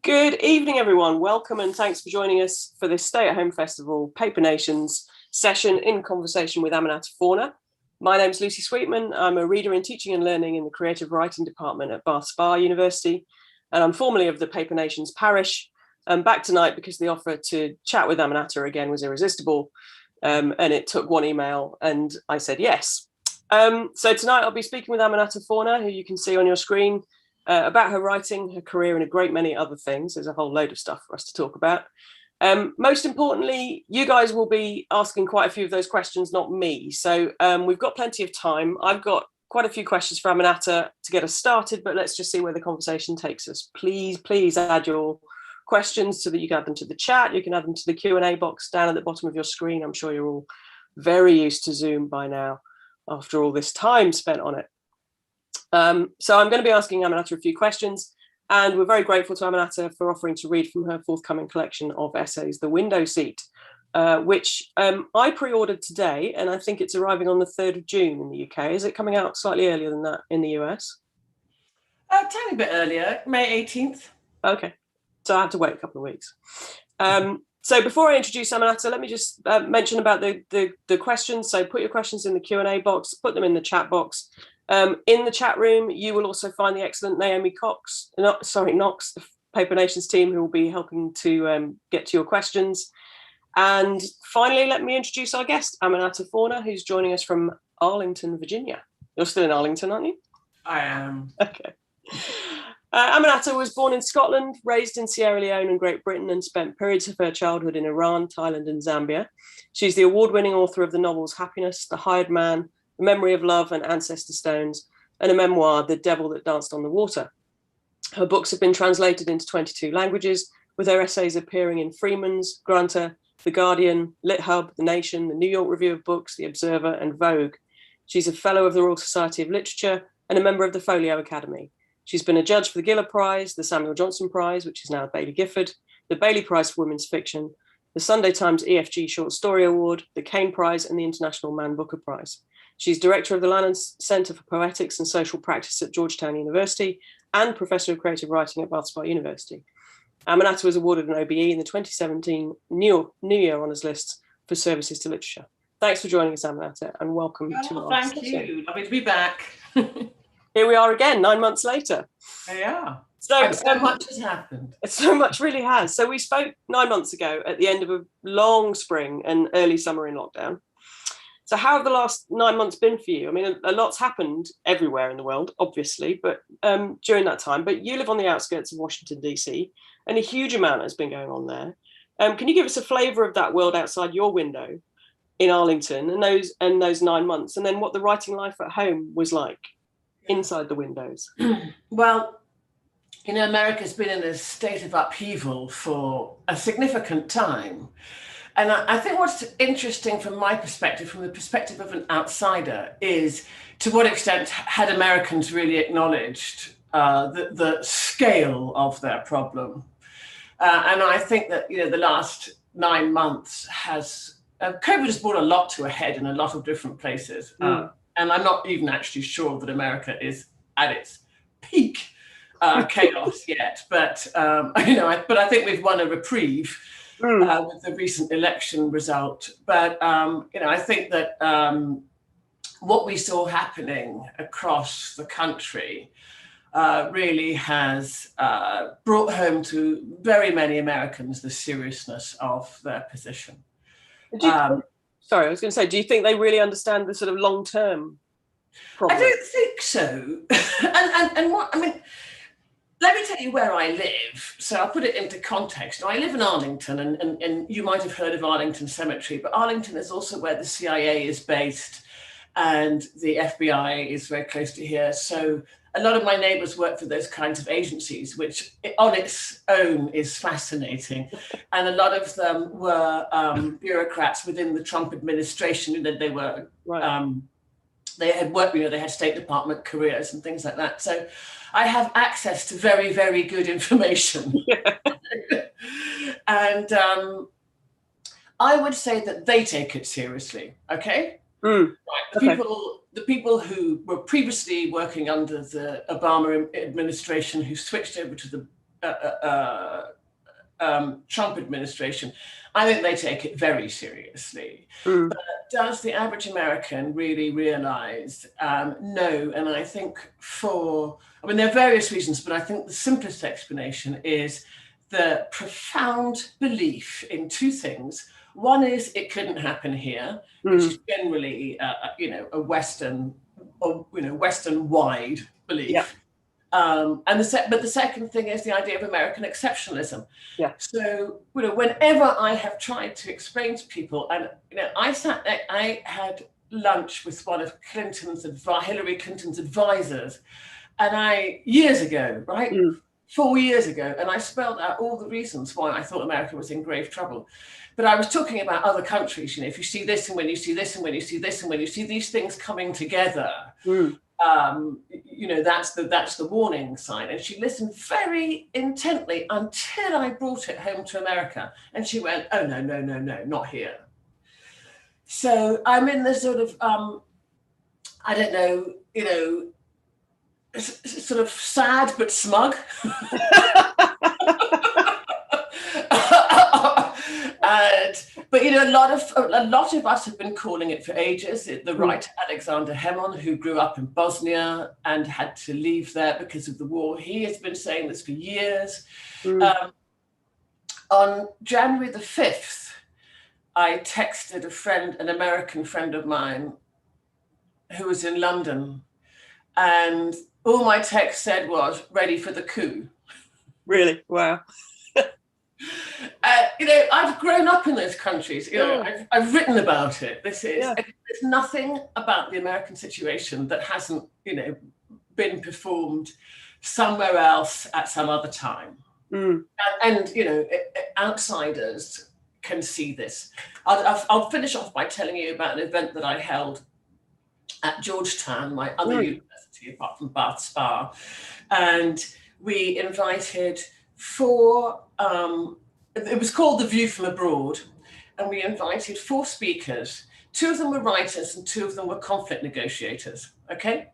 Good evening, everyone. Welcome and thanks for joining us for this Stay at Home Festival Paper Nations session in conversation with Aminatta Forna. My name is Lucy Sweetman. I'm a reader in teaching and learning in the creative writing department at Bath Spa University, and I'm formerly of the Paper Nations parish. I'm back tonight because the offer to chat with Aminatta again was irresistible, and it took one email and I said yes. So tonight I'll be speaking with Aminatta Forna, who you can see on your screen, about her writing, her career, and a great many other things. There's a whole load of stuff for us to talk about. Most importantly, you guys will be asking quite a few of those questions, not me. So we've got plenty of time. I've got quite a few questions for Aminatta to get us started, but let's just see where the conversation takes us. Please add your questions so that you can add them to the chat. You can add them to the Q&A box down at the bottom of your screen. I'm sure you're all very used to Zoom by now after all this time spent on it. So I'm going to be asking Aminatta a few questions, and we're very grateful to Aminatta for offering to read from her forthcoming collection of essays, The Window Seat, which I pre-ordered today, and I think it's arriving on the 3rd of June in the UK. Is it coming out slightly earlier than that in the US? A tiny bit earlier, May 18th. Okay, so I have to wait a couple of weeks. So before I introduce Aminatta, let me just mention about the questions. So put your questions in the Q&A box, put them in the chat box. In the chat room, you will also find the excellent Naomi Knox, the Paper Nations team, who will be helping to get to your questions. And finally, let me introduce our guest, Aminatta Forna, who's joining us from Arlington, Virginia. You're still in Arlington, aren't you? I am. Okay. Aminatta was born in Scotland, raised in Sierra Leone and Great Britain, and spent periods of her childhood in Iran, Thailand, and Zambia. She's the award-winning author of the novels Happiness, The Hired Man, The Memory of Love, and Ancestor Stones, and a memoir, The Devil That Danced on the Water. Her books have been translated into 22 languages, with her essays appearing in Freeman's, Granta, The Guardian, LitHub, The Nation, the New York Review of Books, the Observer, and Vogue. She's a fellow of the Royal Society of Literature and a member of the Folio Academy. She's been a judge for the Giller Prize, the Samuel Johnson Prize, which is now Baillie Gifford, the Baillie Prize for Women's Fiction, the Sunday Times EFG Short Story Award, the Caine Prize, and the International Man Booker Prize. She's director of the Lannan Centre for Poetics and Social Practice at Georgetown University and professor of creative writing at Bath Spa University. Aminatta was awarded an OBE in the 2017 New Year Honours List for services to literature. Thanks for joining us, Aminatta, and welcome to our Thank you. Lovely to be back. Here we are again, 9 months later. Yeah. So much has happened. So much really has. So we spoke 9 months ago at the end of a long spring and early summer in lockdown. So how have the last 9 months been for you? I mean, a lot's happened everywhere in the world, obviously, but during that time. But you live on the outskirts of Washington, D.C., and a huge amount has been going on there. Can you give us a flavour of that world outside your window in Arlington and those 9 months, and then what the writing life at home was like inside the windows? Well, you know, America's been in a state of upheaval for a significant time. And I think what's interesting from my perspective, from the perspective of an outsider, is to what extent had Americans really acknowledged the scale of their problem. And I think that, you know, the last 9 months COVID has brought a lot to a head in a lot of different places. And I'm not even actually sure that America is at its peak chaos yet. But, but I think we've won a reprieve with the recent election result. But, I think that what we saw happening across the country really has brought home to very many Americans the seriousness of their position. Sorry, I was going to say, do you think they really understand the sort of long-term problem? I don't think so. Let me tell you where I live. So I'll put it into context. Now, I live in Arlington, and you might have heard of Arlington Cemetery, but Arlington is also where the CIA is based, and the FBI is very close to here. So a lot of my neighbors work for those kinds of agencies, which on its own is fascinating. And a lot of them were bureaucrats within the Trump administration, that they were, they had worked, they had State Department careers and things like that. So I have access to very, very good information. Yeah. And I would say that they take it seriously, okay? Right. The people who were previously working under the Obama administration, who switched over to the Trump administration, I think they take it very seriously. Mm. But does the average American really realize? No. And I think there are various reasons, but I think the simplest explanation is the profound belief in two things. One is it couldn't happen here, which is generally, a Western wide belief. Yeah. But the second thing is the idea of American exceptionalism. Yeah. So, whenever I have tried to explain to people, and I had lunch with one of Hillary Clinton's advisors, and years ago, right? 4 years ago, and I spelled out all the reasons why I thought America was in grave trouble. But I was talking about other countries, if you see this, and when you see this, and when you see this, and when you see these things coming together, that's the warning sign. And she listened very intently until I brought it home to America. And she went, oh, no, not here. So I'm in this sort of, sort of sad but smug. But a lot of us have been calling it for ages. The writer Alexander Hemon, who grew up in Bosnia and had to leave there because of the war, he has been saying this for years. On January the 5th, I texted an American friend of mine who was in London, and all my text said was, ready for the coup. Really? Wow. I've grown up in those countries. I've written about it. There's nothing about the American situation that hasn't, been performed somewhere else at some other time. And outsiders can see this. I'll finish off by telling you about an event that I held at Georgetown, my other university, apart from Bath Spa, and we invited it was called The View from Abroad, and we invited 4 speakers. 2 of them were writers and 2 of them were conflict negotiators, okay?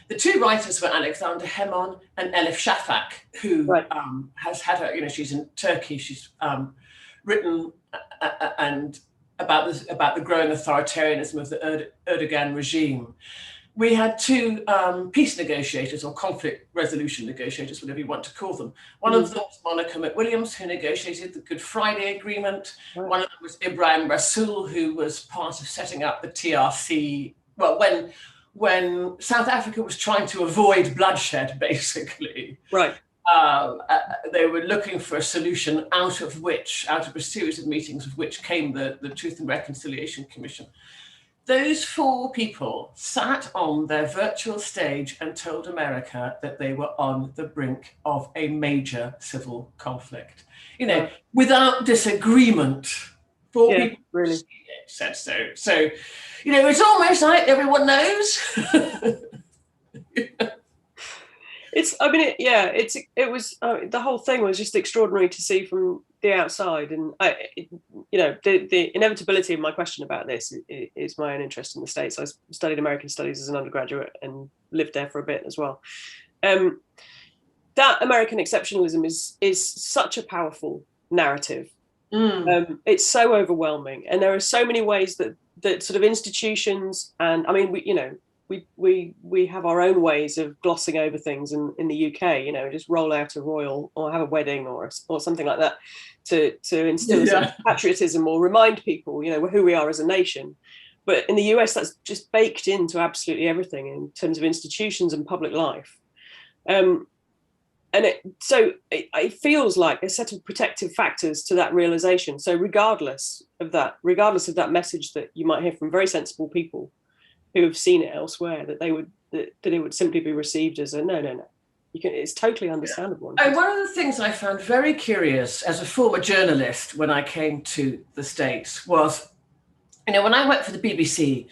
The 2 writers were Alexander Hemon and Elif Shafak, who has had she's in Turkey, she's written and about the growing authoritarianism of the Erdogan regime. We had 2 peace negotiators or conflict resolution negotiators, whatever you want to call them. One of them was Monica McWilliams, who negotiated the Good Friday Agreement. Right. One of them was Ibrahim Rasool, who was part of setting up the TRC. Well, when South Africa was trying to avoid bloodshed, basically. Right. They were looking for a solution out of a series of meetings, of which came the Truth and Reconciliation Commission. Those 4 people sat on their virtual stage and told America that they were on the brink of a major civil conflict. Without disagreement. 4 people really said so. So, it's almost like everyone knows. It was the whole thing was just extraordinary to see from the outside, and the inevitability of my question about this is my own interest in the States. I studied American studies as an undergraduate and lived there for a bit as well. That American exceptionalism is such a powerful narrative. It's so overwhelming, and there are so many ways that sort of institutions, and I mean we have our own ways of glossing over things in the UK, just roll out a royal or have a wedding or something like that to instill some patriotism or remind people, who we are as a nation. But in the US, that's just baked into absolutely everything in terms of institutions and public life. And it feels like a set of protective factors to that realization. So regardless of that message that you might hear from very sensible people who have seen it elsewhere, that it would simply be received as a no. It's totally understandable. Yeah. And one of the things I found very curious as a former journalist when I came to the States was, when I worked for the BBC,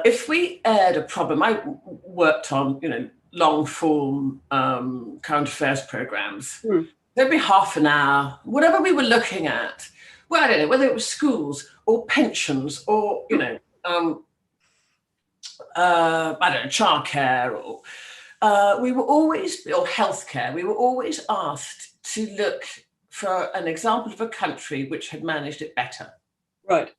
if we aired a problem, I worked on, long form current affairs programs. There'd be half an hour, whatever we were looking at. Well, I don't know, whether it was schools or pensions or, childcare or we were always, or healthcare, we were always asked to look for an example of a country which had managed it better. Right.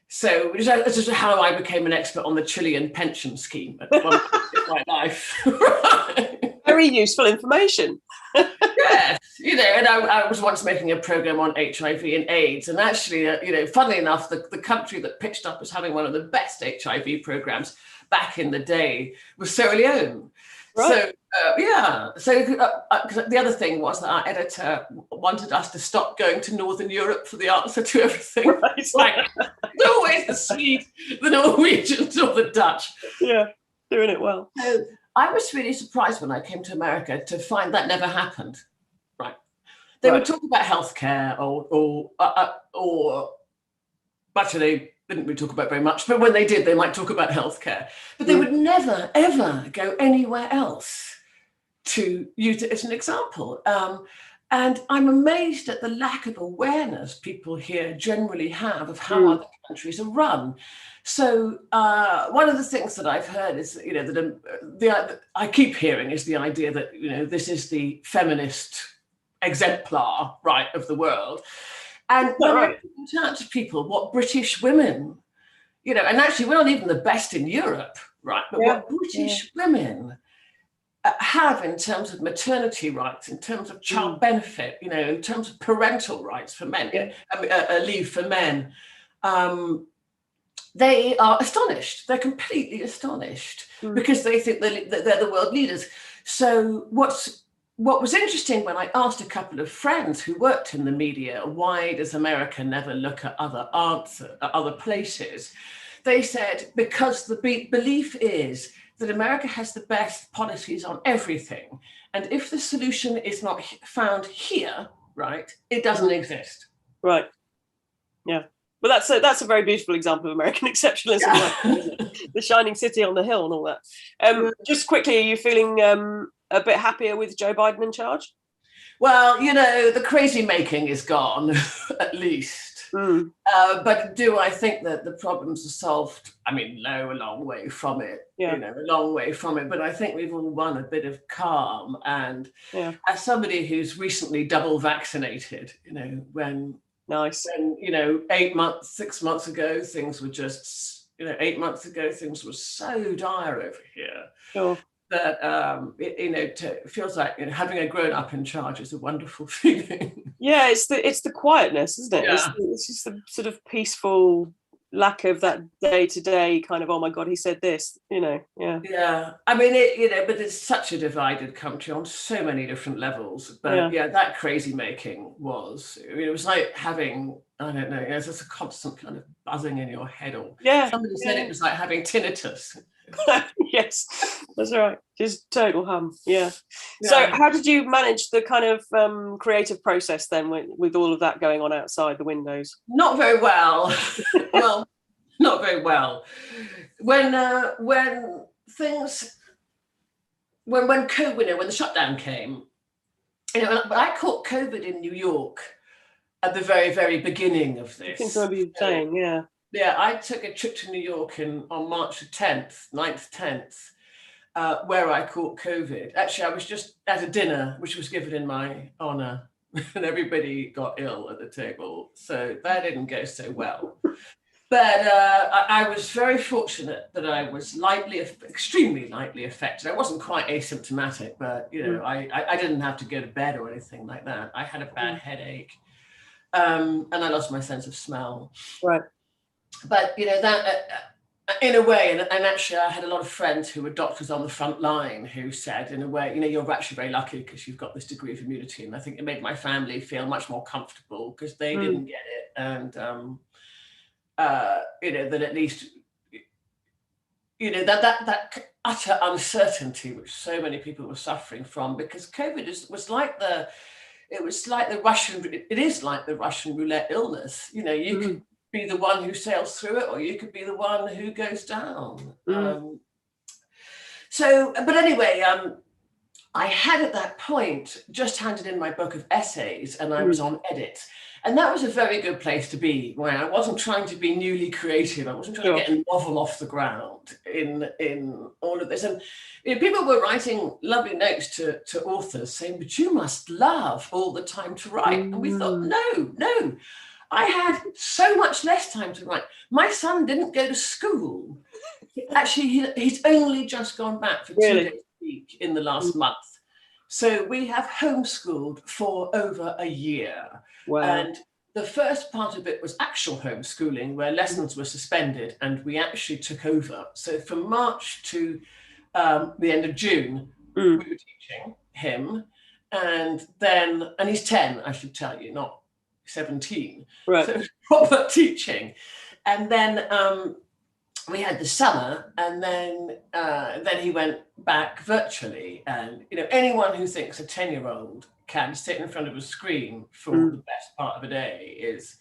So this is how I became an expert on the Chilean pension scheme at one point in my life. Very useful information. Yes, and I was once making a program on HIV and AIDS, and actually, funnily enough, the country that pitched up as having one of the best HIV programs back in the day was Sierra Leone. Right. So the other thing was that our editor wanted us to stop going to Northern Europe for the answer to everything. Right. It's always the Swedes, the Norwegians, or the Dutch. Yeah, doing it well. So I was really surprised when I came to America to find that never happened. Right. They would talk about healthcare or actually they didn't really talk about very much, but when they did, they might talk about healthcare. But they would never, ever go anywhere else to use it as an example. And I'm amazed at the lack of awareness people here generally have of how other countries are run. So one of the things that I've heard is, that I keep hearing is the idea that, this is the feminist exemplar, right, of the world. And when I point out to people what British women, and actually we're not even the best in Europe, right? But what British women have in terms of maternity rights, in terms of child benefit, in terms of parental rights for men, leave for men, they are astonished. They're completely astonished because they think that they're the world leaders. So what was interesting when I asked a couple of friends who worked in the media, why does America never look at other places? They said, because the belief is that America has the best policies on everything. And if the solution is not found here, right, it doesn't exist. Right. Yeah. Well, that's a very beautiful example of American exceptionalism, isn't it? The shining city on the hill and all that. Just quickly, are you feeling a bit happier with Joe Biden in charge? Well, the crazy making is gone, at least. But do I think that the problems are solved? I mean, no, a long way from it. A long way from it. But I think we've all won a bit of calm. And as somebody who's recently double vaccinated, when 6 months ago, things were just, 8 months ago, things were so dire over here. Sure. That it feels like having a grown up in charge is a wonderful feeling. Yeah, it's the quietness, isn't it? Yeah. It's just the sort of peaceful lack of that day-to-day kind of, oh my God, he said this, Yeah. Yeah. I mean, but it's such a divided country on so many different levels. But that crazy making was, it was like having, I don't know, it's just a constant kind of buzzing in your head. Or somebody said it was like having tinnitus. Yes, that's right. Just total hum. Yeah. So how did you manage the kind of creative process then with all of that going on outside the windows? Not very well. Well, not very well. When COVID, when the shutdown came, but I caught COVID in New York at the very, very beginning of this. I think I remember you saying, yeah. Yeah, I took a trip to New York on March 10th, 9th, 10th, where I caught COVID. Actually, I was just at a dinner, which was given in my honor, and everybody got ill at the table. So that didn't go so well. But I was very fortunate that I was extremely lightly affected. I wasn't quite asymptomatic, but, I didn't have to go to bed or anything like that. I had a bad headache, and I lost my sense of smell. Right. But that in a way, and actually I had a lot of friends who were doctors on the front line who said, in a way, you're actually very lucky because you've got this degree of immunity. And I think it made my family feel much more comfortable because they didn't get it. And that at least that utter uncertainty which so many people were suffering from, because COVID was like the Russian roulette illness. You could be the one who sails through it, or you could be the one who goes down. But anyway, I had at that point just handed in my book of essays, and I was on edit. And that was a very good place to be, where I wasn't trying to be newly creative. I wasn't trying to get a novel off the ground in all of this. And people were writing lovely notes to authors saying, but you must love all the time to write. And we thought, no, I had so much less time to write. My son didn't go to school. Actually, he's only just gone back for 2 days a week in the last month. So we have homeschooled for over a year. Wow. And the first part of it was actual homeschooling, where lessons were suspended and we actually took over. So from March to the end of June, we were teaching him. And he's 10, I should tell you, not 17. Right. So proper teaching. And then we had the summer, and then he went back virtually. And anyone who thinks a 10-year-old can sit in front of a screen for the best part of a day is,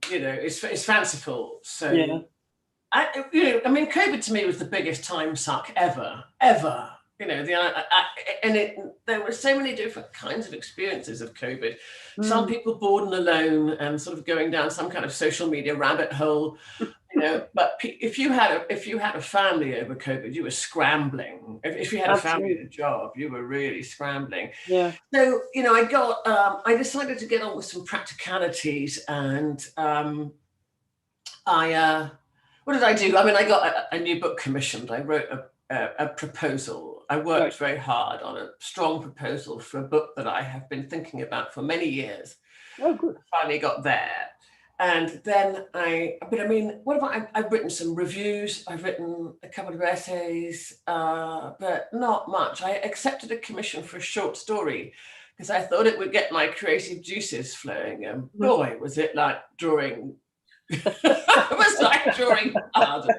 it's fanciful. So, yeah. COVID to me was the biggest time suck ever. There were so many different kinds of experiences of COVID. Some people bored and alone and sort of going down some kind of social media rabbit hole. But if you had a family over COVID, you were scrambling. If you had a family and a job, you were really scrambling. Yeah. So I decided to get on with some practicalities, and what did I do? I got a new book commissioned. I wrote a proposal. I worked very hard on a strong proposal for a book that I have been thinking about for many years. Oh, good. Finally got there. And then I've written some reviews. I've written a couple of essays, but not much. I accepted a commission for a short story because I thought it would get my creative juices flowing. And boy, was it like drawing. It was like drawing hard.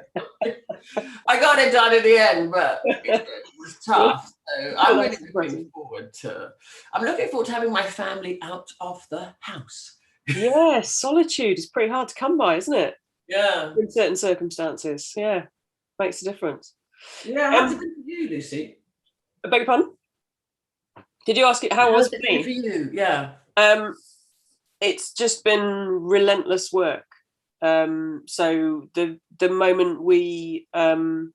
I got it done in the end, but it was tough. So I'm really looking forward to having my family out of the house. Yeah, solitude is pretty hard to come by, isn't it? Yeah. In certain circumstances. Yeah. Makes a difference. Yeah, how's it been for you, Lucy? I beg your pardon? Did you ask it how was it been for you? Yeah. It's just been relentless work. So the moment we went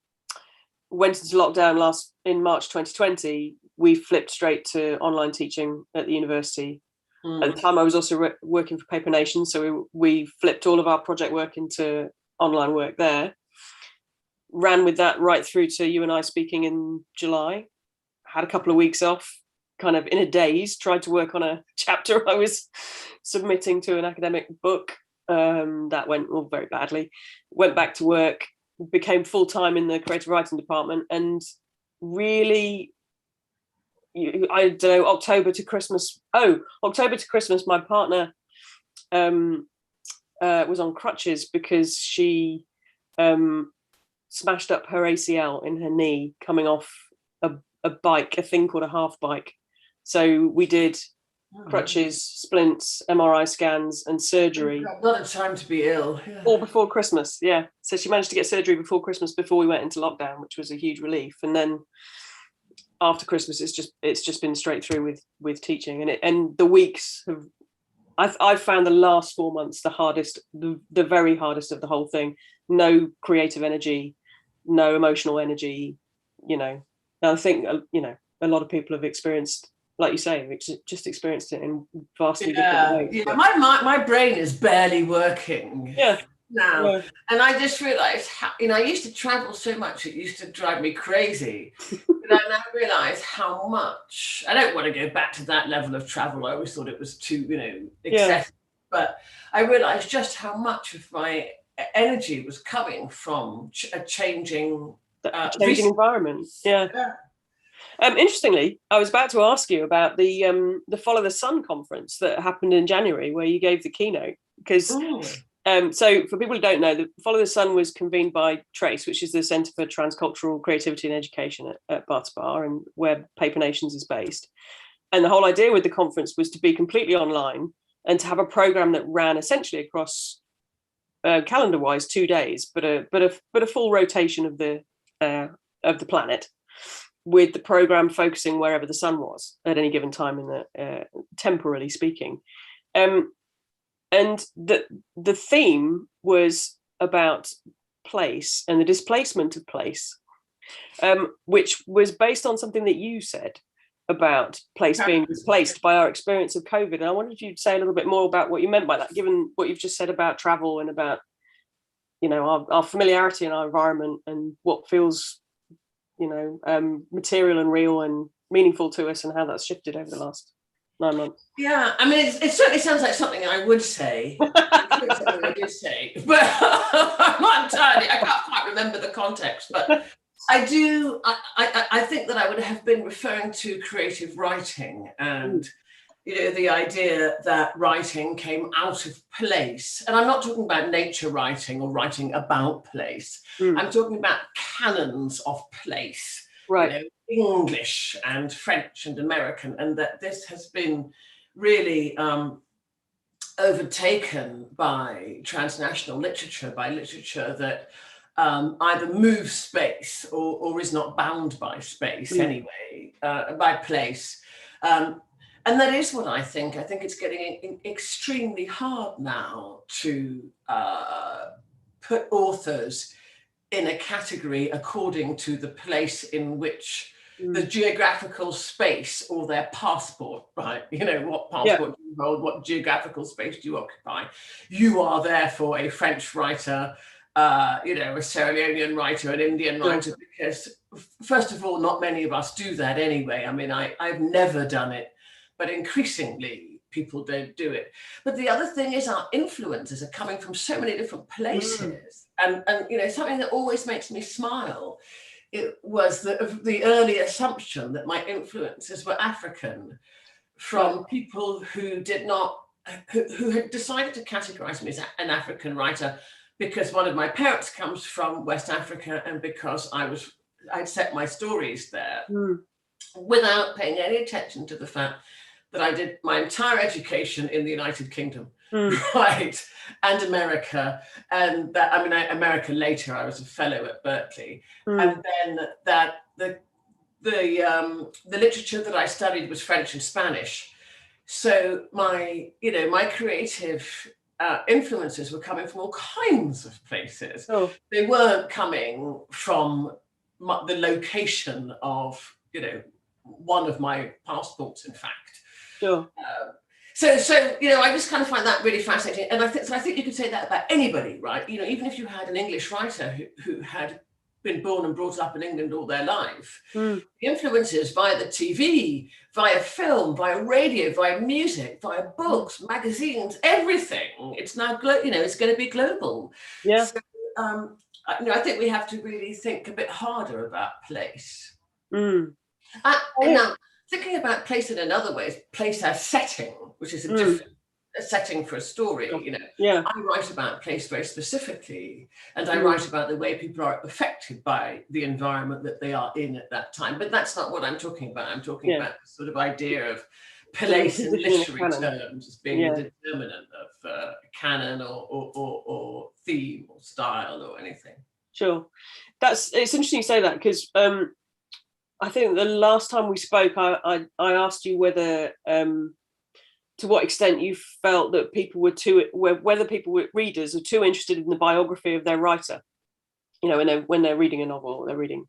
into lockdown in March 2020, we flipped straight to online teaching at the university. At the time, I was also working for Paper Nation, so we flipped all of our project work into online work there. Ran with that right through to you and I speaking in July. Had a couple of weeks off, kind of in a daze, tried to work on a chapter I was submitting to an academic book. That went all very badly. Went back to work, became full-time in the creative writing department, and really, I don't know, October to Christmas, my partner was on crutches because she smashed up her ACL in her knee coming off a bike, a thing called a half bike. So we did crutches, splints, MRI scans and surgery. A lot of time to be ill. Yeah. All before Christmas, yeah. So she managed to get surgery before Christmas, before we went into lockdown, which was a huge relief. And then after Christmas, it's just been straight through with teaching, and the weeks have. I've found the last 4 months the hardest, the very hardest of the whole thing. No creative energy, no emotional energy. And I think a lot of people have experienced, like you say, just experienced it in vastly different ways. Yeah, my brain is barely working. Yeah. Now, yeah. And I just realized how, I used to travel so much, it used to drive me crazy. But I now realize how much, I don't want to go back to that level of travel. I always thought it was too, excessive. But I realized just how much of my energy was coming from a changing environment. Yeah. Interestingly, I was about to ask you about the Follow the Sun conference that happened in January, where you gave the keynote, because so for people who don't know, the Follow the Sun was convened by TRACE, which is the Centre for Transcultural Creativity and Education at Bar, and where Paper Nations is based. And the whole idea with the conference was to be completely online and to have a program that ran essentially across calendar-wise 2 days, but a full rotation of the planet, with the program focusing wherever the sun was at any given time in the temporally speaking. And the theme was about place and the displacement of place, which was based on something that you said about place being displaced by our experience of COVID. And I wanted you to say a little bit more about what you meant by that, given what you've just said about travel and about, you know, our familiarity in our environment and what feels, you know, material and real and meaningful to us, and how that's shifted over the last 9 months. Yeah, I mean, it certainly sounds like something I would say. It's something I did say, but I'm not entirely, I can't quite remember the context, but I do, I think that I would have been referring to creative writing and, you know, the idea that writing came out of place. And I'm not talking about nature writing or writing about place. I'm talking about canons of place, right? You know, English and French and American, and that this has been really overtaken by transnational literature, by literature that either moves space or is not bound by space anyway, by place. And that is what I think. I think it's getting extremely hard now to put authors in a category according to the place in which the geographical space or their passport, right? You know, what passport do you hold? What geographical space do you occupy? You are therefore a French writer, you know, a Sierra Leonean writer, an Indian writer, because first of all, not many of us do that anyway. I mean, I've never done it, but increasingly people don't do it. But the other thing is our influences are coming from so many different places. And you know, something that always makes me smile, it was the early assumption that my influences were African from people who did not, who had decided to categorize me as an African writer because one of my parents comes from West Africa and because I'd set my stories there without paying any attention to the fact that I did my entire education in the United Kingdom, right, and America, and that, I mean, America later. I was a fellow at Berkeley, and then that the literature that I studied was French and Spanish. So my creative influences were coming from all kinds of places. They weren't coming from the location of, you know, one of my passports, in fact. So you know, I just kind of find that really fascinating, and I think you could say that about anybody, right? You know, even if you had an English writer who had been born and brought up in England all their life, the influences via the TV, via film, via radio, via music, via books, magazines, everything. It's now you know, it's going to be global. Yeah. So, you know, I think we have to really think a bit harder about place. Now, thinking about place in another way is place as setting, which is a different setting for a story. You know, I write about place very specifically, and I write about the way people are affected by the environment that they are in at that time. But that's not what I'm talking about. I'm talking about the sort of idea of place in literary terms as being a determinant of canon or theme or style or anything. Sure, it's interesting you say that, because I think the last time we spoke, I asked you whether, to what extent you felt that people were whether readers are too interested in the biography of their writer, you know, when they're reading a novel or they're reading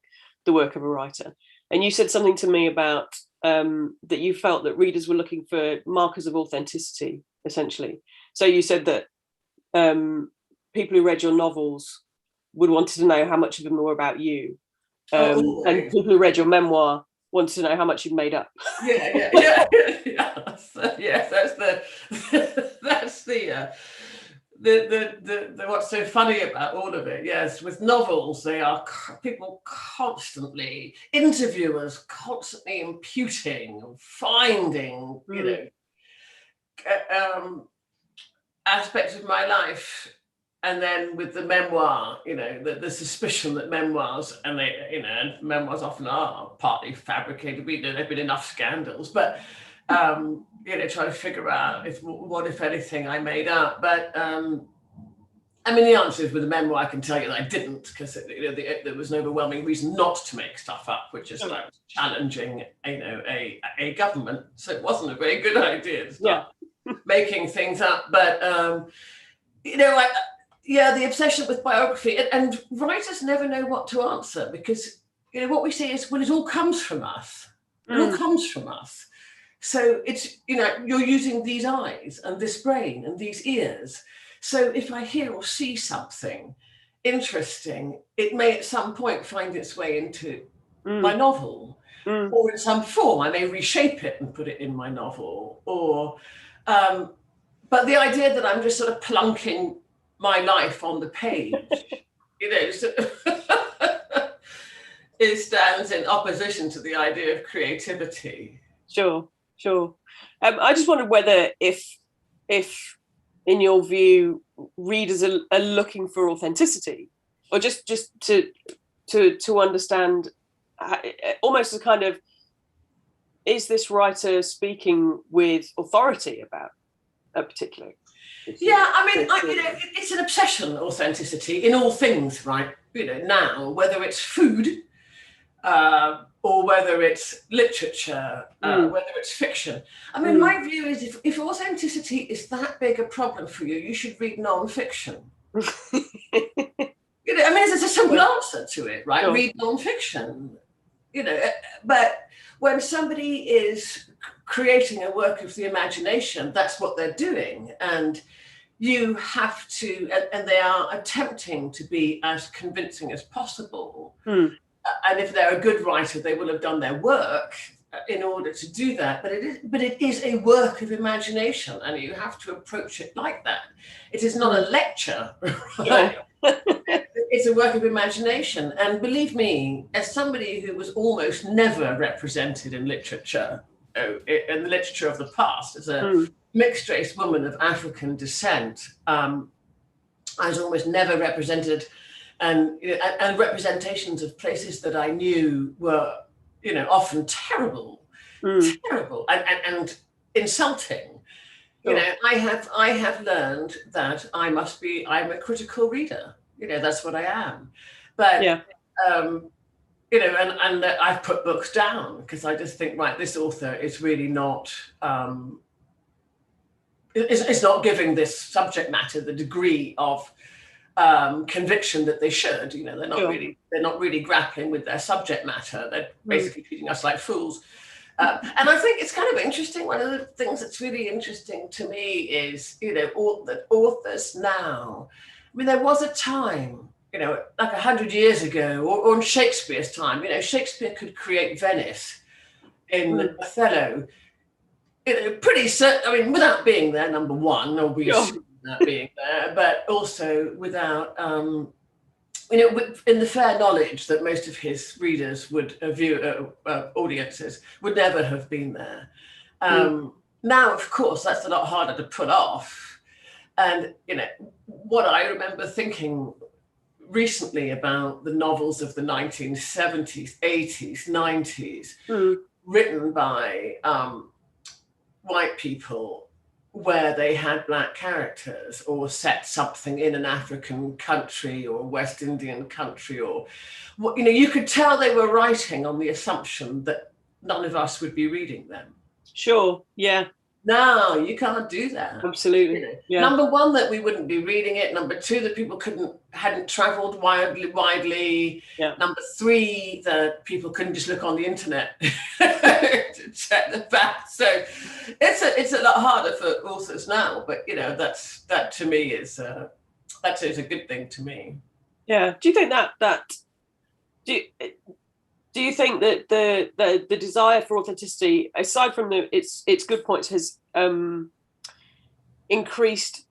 the work of a writer. And you said something to me about that you felt that readers were looking for markers of authenticity, essentially. So you said that people who read your novels would want to know how much of them were about you. And people who read your memoir wanted to know how much you'd made up. Yes, that's the what's so funny about all of it. Yes, with novels, they are people constantly, interviewers constantly imputing, finding, you know, aspects of my life. And then with the memoir, you know, the suspicion that memoirs, and they, you know, and memoirs often are partly fabricated. We know there've been enough scandals, but you know, trying to figure out what, if anything, I made up. But I mean, the answer is with the memoir, I can tell you that I didn't, because you know, there was an overwhelming reason not to make stuff up, which is that I was challenging, you know, a government, so it wasn't a very good idea to start making things up. But the obsession with biography, and writers never know what to answer, because what we say is, well, it all comes from us. It all comes from us. So it's, you're using these eyes and this brain and these ears. So if I hear or see something interesting, it may at some point find its way into my novel, or in some form. I may reshape it and put it in my novel, or but the idea that I'm just sort of plunking my life on the page, it stands in opposition to the idea of creativity. Sure. I just wondered whether, if in your view, readers are looking for authenticity, or just to understand, almost a kind of, is this writer speaking with authority about a particular issue? Yeah, I mean, it's an obsession, authenticity, in all things, right? Now, whether it's food, or whether it's literature, whether it's fiction. I mean, my view is, if authenticity is that big a problem for you, you should read non-fiction. There's a simple answer to it, right? Sure. Read non-fiction. But when somebody is creating a work of the imagination, that's what they're doing. And you have to, and they are attempting to be as convincing as possible. And if they're a good writer, they will have done their work in order to do that. But it is a work of imagination, and you have to approach it like that. It is not a lecture, right? It's a work of imagination. And believe me, as somebody who was almost never represented in literature, in the literature of the past, as a mixed-race woman of African descent, I was almost never represented. And representations of places that I knew were, often terrible and insulting. Sure. I have learned that I'm a critical reader. That's what I am. But and I've put books down because I just think, right, this author is really not. It's not giving this subject matter the degree of conviction that they should. They're not really grappling with their subject matter. They're basically treating us like fools. And I think it's kind of interesting. One of the things that's really interesting to me is, that authors now, there was a time, like 100 years ago, or in Shakespeare's time, Shakespeare could create Venice in Othello, pretty certain, without being there, number one, obviously. That being there, but also without, in the fair knowledge that most of his readers would audiences would never have been there. Now, of course, that's a lot harder to pull off. And what I remember thinking recently about the novels of the 1970s, 80s, 90s, written by white people, where they had black characters, or set something in an African country or a West Indian country, or you could tell they were writing on the assumption that none of us would be reading them. Sure. Yeah. No, you can't do that. Absolutely. Yeah. Number one, that we wouldn't be reading it. Number two, that people hadn't traveled widely. Yeah. Number three, that people couldn't just look on the internet to check the facts. So it's a lot harder for authors now. But that to me is a good thing to me. Yeah. Do you think do you think that the desire for authenticity, aside from its good points, has increased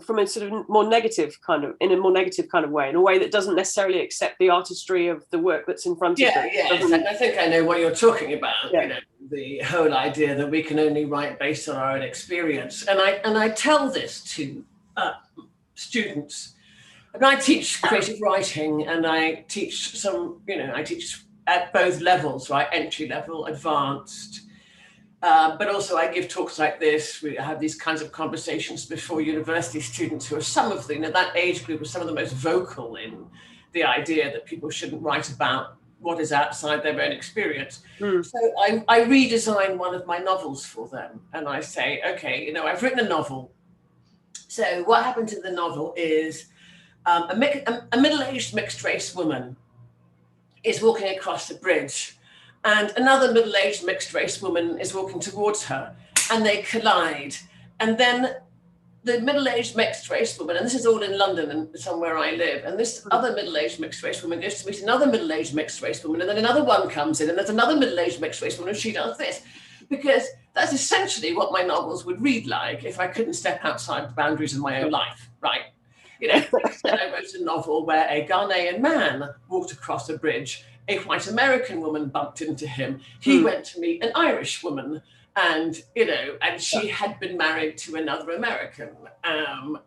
from a sort of more negative kind of way, in a way that doesn't necessarily accept the artistry of the work that's in front of them? Yeah, I think I know what you're talking about. Yeah. The whole idea that we can only write based on our own experience, and I tell this to students. And I teach creative writing, and I teach at both levels, right? Entry level, advanced. But also I give talks like this. We have these kinds of conversations before university students who are some of that age group are some of the most vocal in the idea that people shouldn't write about what is outside their own experience. Mm. So I redesign one of my novels for them, and I say, okay, you know, I've written a novel. So what happens in the novel is a middle-aged mixed-race woman is walking across the bridge, and another middle-aged mixed-race woman is walking towards her, and they collide. And then the middle-aged mixed-race woman, and this is all in London and somewhere I live, and this other middle-aged mixed-race woman goes to meet another middle-aged mixed-race woman, and then another one comes in, and there's another middle-aged mixed-race woman, and she does this. Because that's essentially what my novels would read like if I couldn't step outside the boundaries of my own life, right? You know, I wrote a novel where a Ghanaian man walked across a bridge, a white American woman bumped into him, he went to meet an Irish woman, and you know, and she had been married to another American, and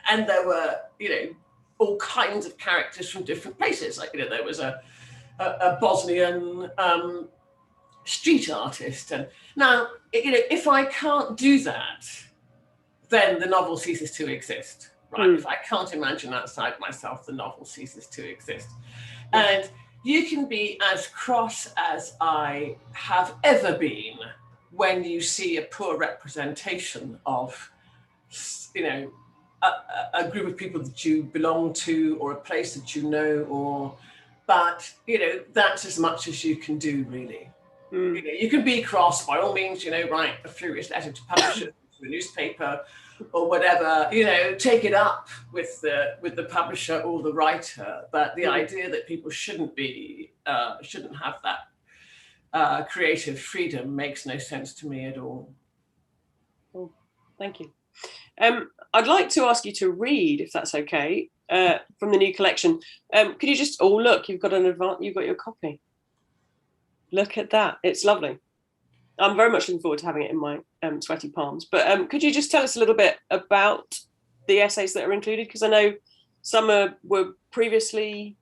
there were, you know, all kinds of characters from different places. Like, you know, there was a Bosnian street artist, and now, you know, if I can't do that, then the novel ceases to exist. Right? If I can't imagine outside myself, the novel ceases to exist. And you can be as cross as I have ever been when you see a poor representation of, you know, a group of people that you belong to, or a place that you know, or, but, you know, that's as much as you can do, really. You know, you can be cross, by all means, you know, write a furious letter to publishers, to a newspaper, or whatever, you know, take it up with the publisher or the writer. But the idea that people shouldn't have that creative freedom makes no sense to me at all. Oh, thank you. I'd like to ask you to read, if that's okay, from the new collection. Could you just? Oh, look, you've got your copy. Look at that; it's lovely. I'm very much looking forward to having it in my sweaty palms. But could you just tell us a little bit about the essays that are included? Because I know some were previously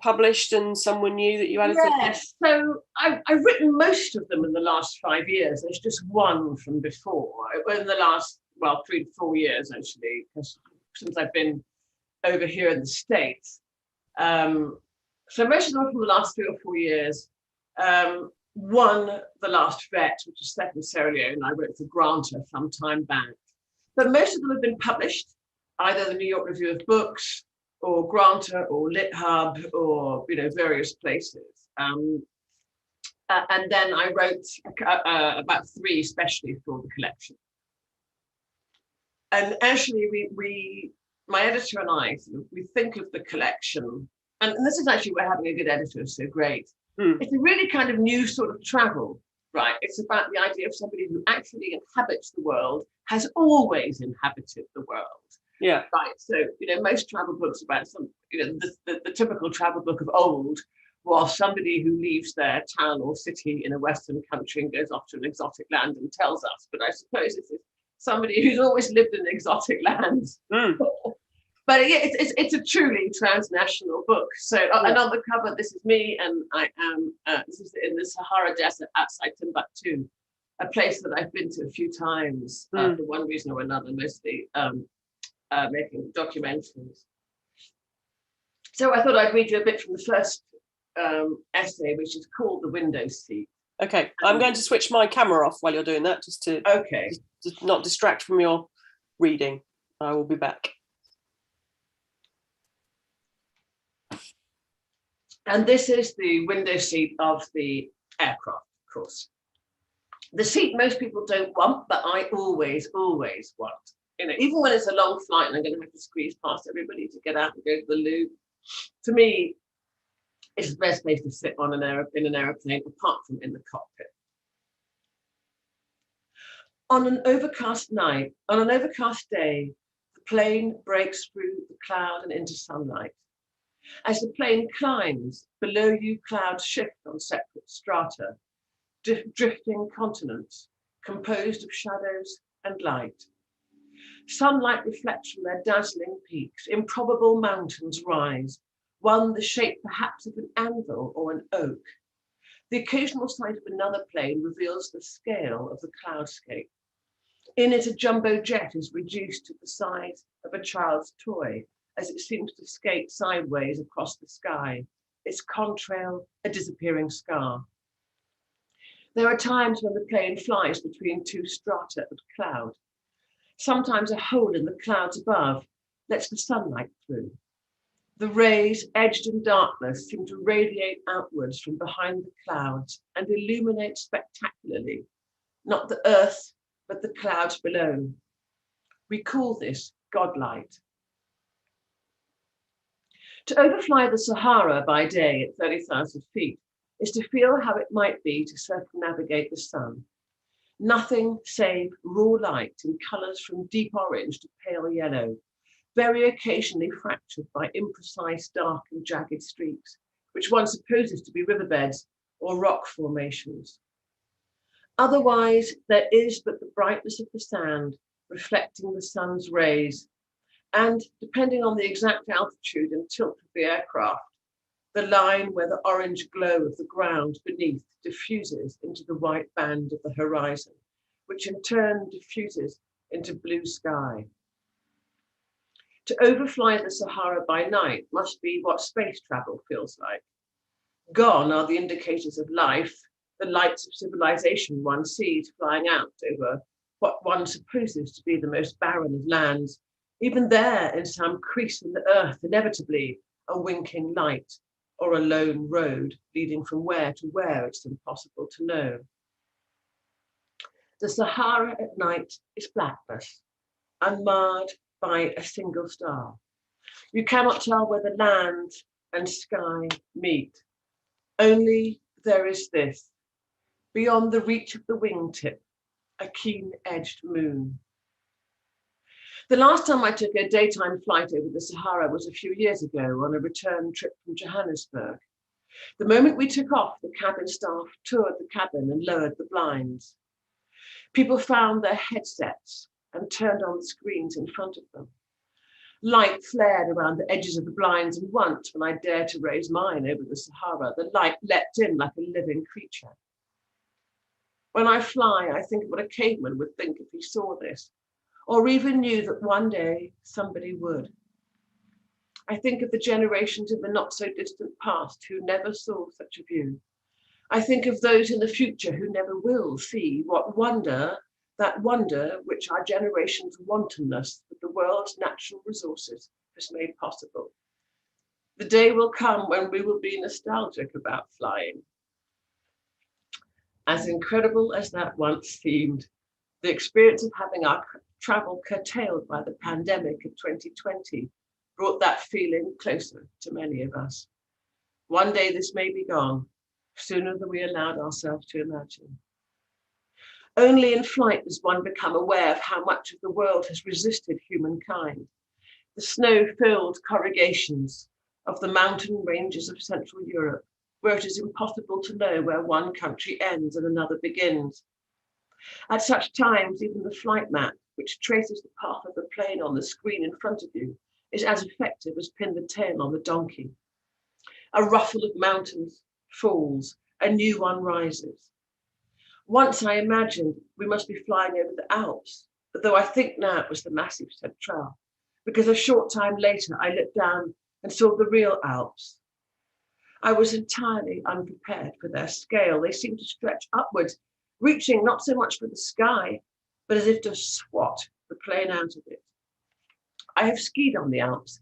published and some were new that you added. Yes, so I've written most of them in the last 5 years. There's just one from before, in the last, 3 to 4 years, actually, because since I've been over here in the States. So most of them are from the last 3 or 4 years. One, The Last Vet, which is set in Sierra Leone, I wrote for Granta some time back. But most of them have been published, either the New York Review of Books, or Granta, or LitHub, or, you know, various places. And then I wrote about 3 especially for the collection. And actually, my editor and I, we think of the collection, and this is actually where having a good editor is so great. It's a really kind of new sort of travel, right? It's about the idea of somebody who actually inhabits the world, has always inhabited the world. Yeah. Right. So, you know, most travel books about some, you know, the typical travel book of old was somebody who leaves their town or city in a Western country and goes off to an exotic land and tells us. But I suppose this is somebody who's always lived in exotic lands. But yeah, it's a truly transnational book. So, and on the cover, this is me, and I am this is in the Sahara Desert outside Timbuktu, a place that I've been to a few times for one reason or another, mostly making documentaries. So I thought I'd read you a bit from the first essay, which is called The Window Seat. Okay, I'm going to switch my camera off while you're doing that, just to not distract from your reading. I will be back. And this is the window seat of the aircraft, of course. The seat most people don't want, but I always, always want. You know, even when it's a long flight and I'm going to have to squeeze past everybody to get out and go to the loo, to me, it's the best place to sit in an aeroplane, apart from in the cockpit. On an overcast night, on an overcast day, the plane breaks through the cloud and into sunlight. As the plane climbs, below you clouds shift on separate strata, drifting continents, composed of shadows and light. Sunlight reflects from their dazzling peaks, improbable mountains rise, one the shape perhaps of an anvil or an oak. The occasional sight of another plane reveals the scale of the cloudscape. In it, a jumbo jet is reduced to the size of a child's toy, as it seems to skate sideways across the sky, its contrail a disappearing scar. There are times when the plane flies between two strata of cloud. Sometimes a hole in the clouds above lets the sunlight through. The rays, edged in darkness, seem to radiate outwards from behind the clouds and illuminate spectacularly, not the earth, but the clouds below. We call this godlight. To overfly the Sahara by day at 30,000 feet is to feel how it might be to circumnavigate the sun. Nothing save raw light in colours from deep orange to pale yellow, very occasionally fractured by imprecise dark and jagged streaks, which one supposes to be riverbeds or rock formations. Otherwise, there is but the brightness of the sand reflecting the sun's rays, and depending on the exact altitude and tilt of the aircraft, the line where the orange glow of the ground beneath diffuses into the white band of the horizon, which in turn diffuses into blue sky. To overfly the Sahara by night must be what space travel feels like. Gone are the indicators of life, the lights of civilization one sees flying out over what one supposes to be the most barren of lands. Even there, in some crease in the earth, inevitably a winking light or a lone road leading from where to where it's impossible to know. The Sahara at night is blackness, unmarred by a single star. You cannot tell where the land and sky meet. Only there is this, beyond the reach of the wingtip, a keen-edged moon. The last time I took a daytime flight over the Sahara was a few years ago on a return trip from Johannesburg. The moment we took off, the cabin staff toured the cabin and lowered the blinds. People found their headsets and turned on the screens in front of them. Light flared around the edges of the blinds, and once, when I dared to raise mine over the Sahara, the light leapt in like a living creature. When I fly, I think of what a caveman would think if he saw this, or even knew that one day somebody would. I think of the generations in the not so distant past who never saw such a view. I think of those in the future who never will see what wonder, that wonder which our generation's wantonness with the world's natural resources has made possible. The day will come when we will be nostalgic about flying. As incredible as that once seemed, the experience of having our travel curtailed by the pandemic of 2020 brought that feeling closer to many of us. One day this may be gone, sooner than we allowed ourselves to imagine. Only in flight does one become aware of how much of the world has resisted humankind. The snow-filled corrugations of the mountain ranges of Central Europe, where it is impossible to know where one country ends and another begins. At such times, even the flight map, which traces the path of the plane on the screen in front of you, is as effective as pin the tail on the donkey. A ruffle of mountains falls, a new one rises. Once I imagined we must be flying over the Alps, but though I think now it was the Massif Central, because a short time later I looked down and saw the real Alps. I was entirely unprepared for their scale. They seemed to stretch upwards, reaching not so much for the sky, but as if to swat the plane out of it. I have skied on the Alps,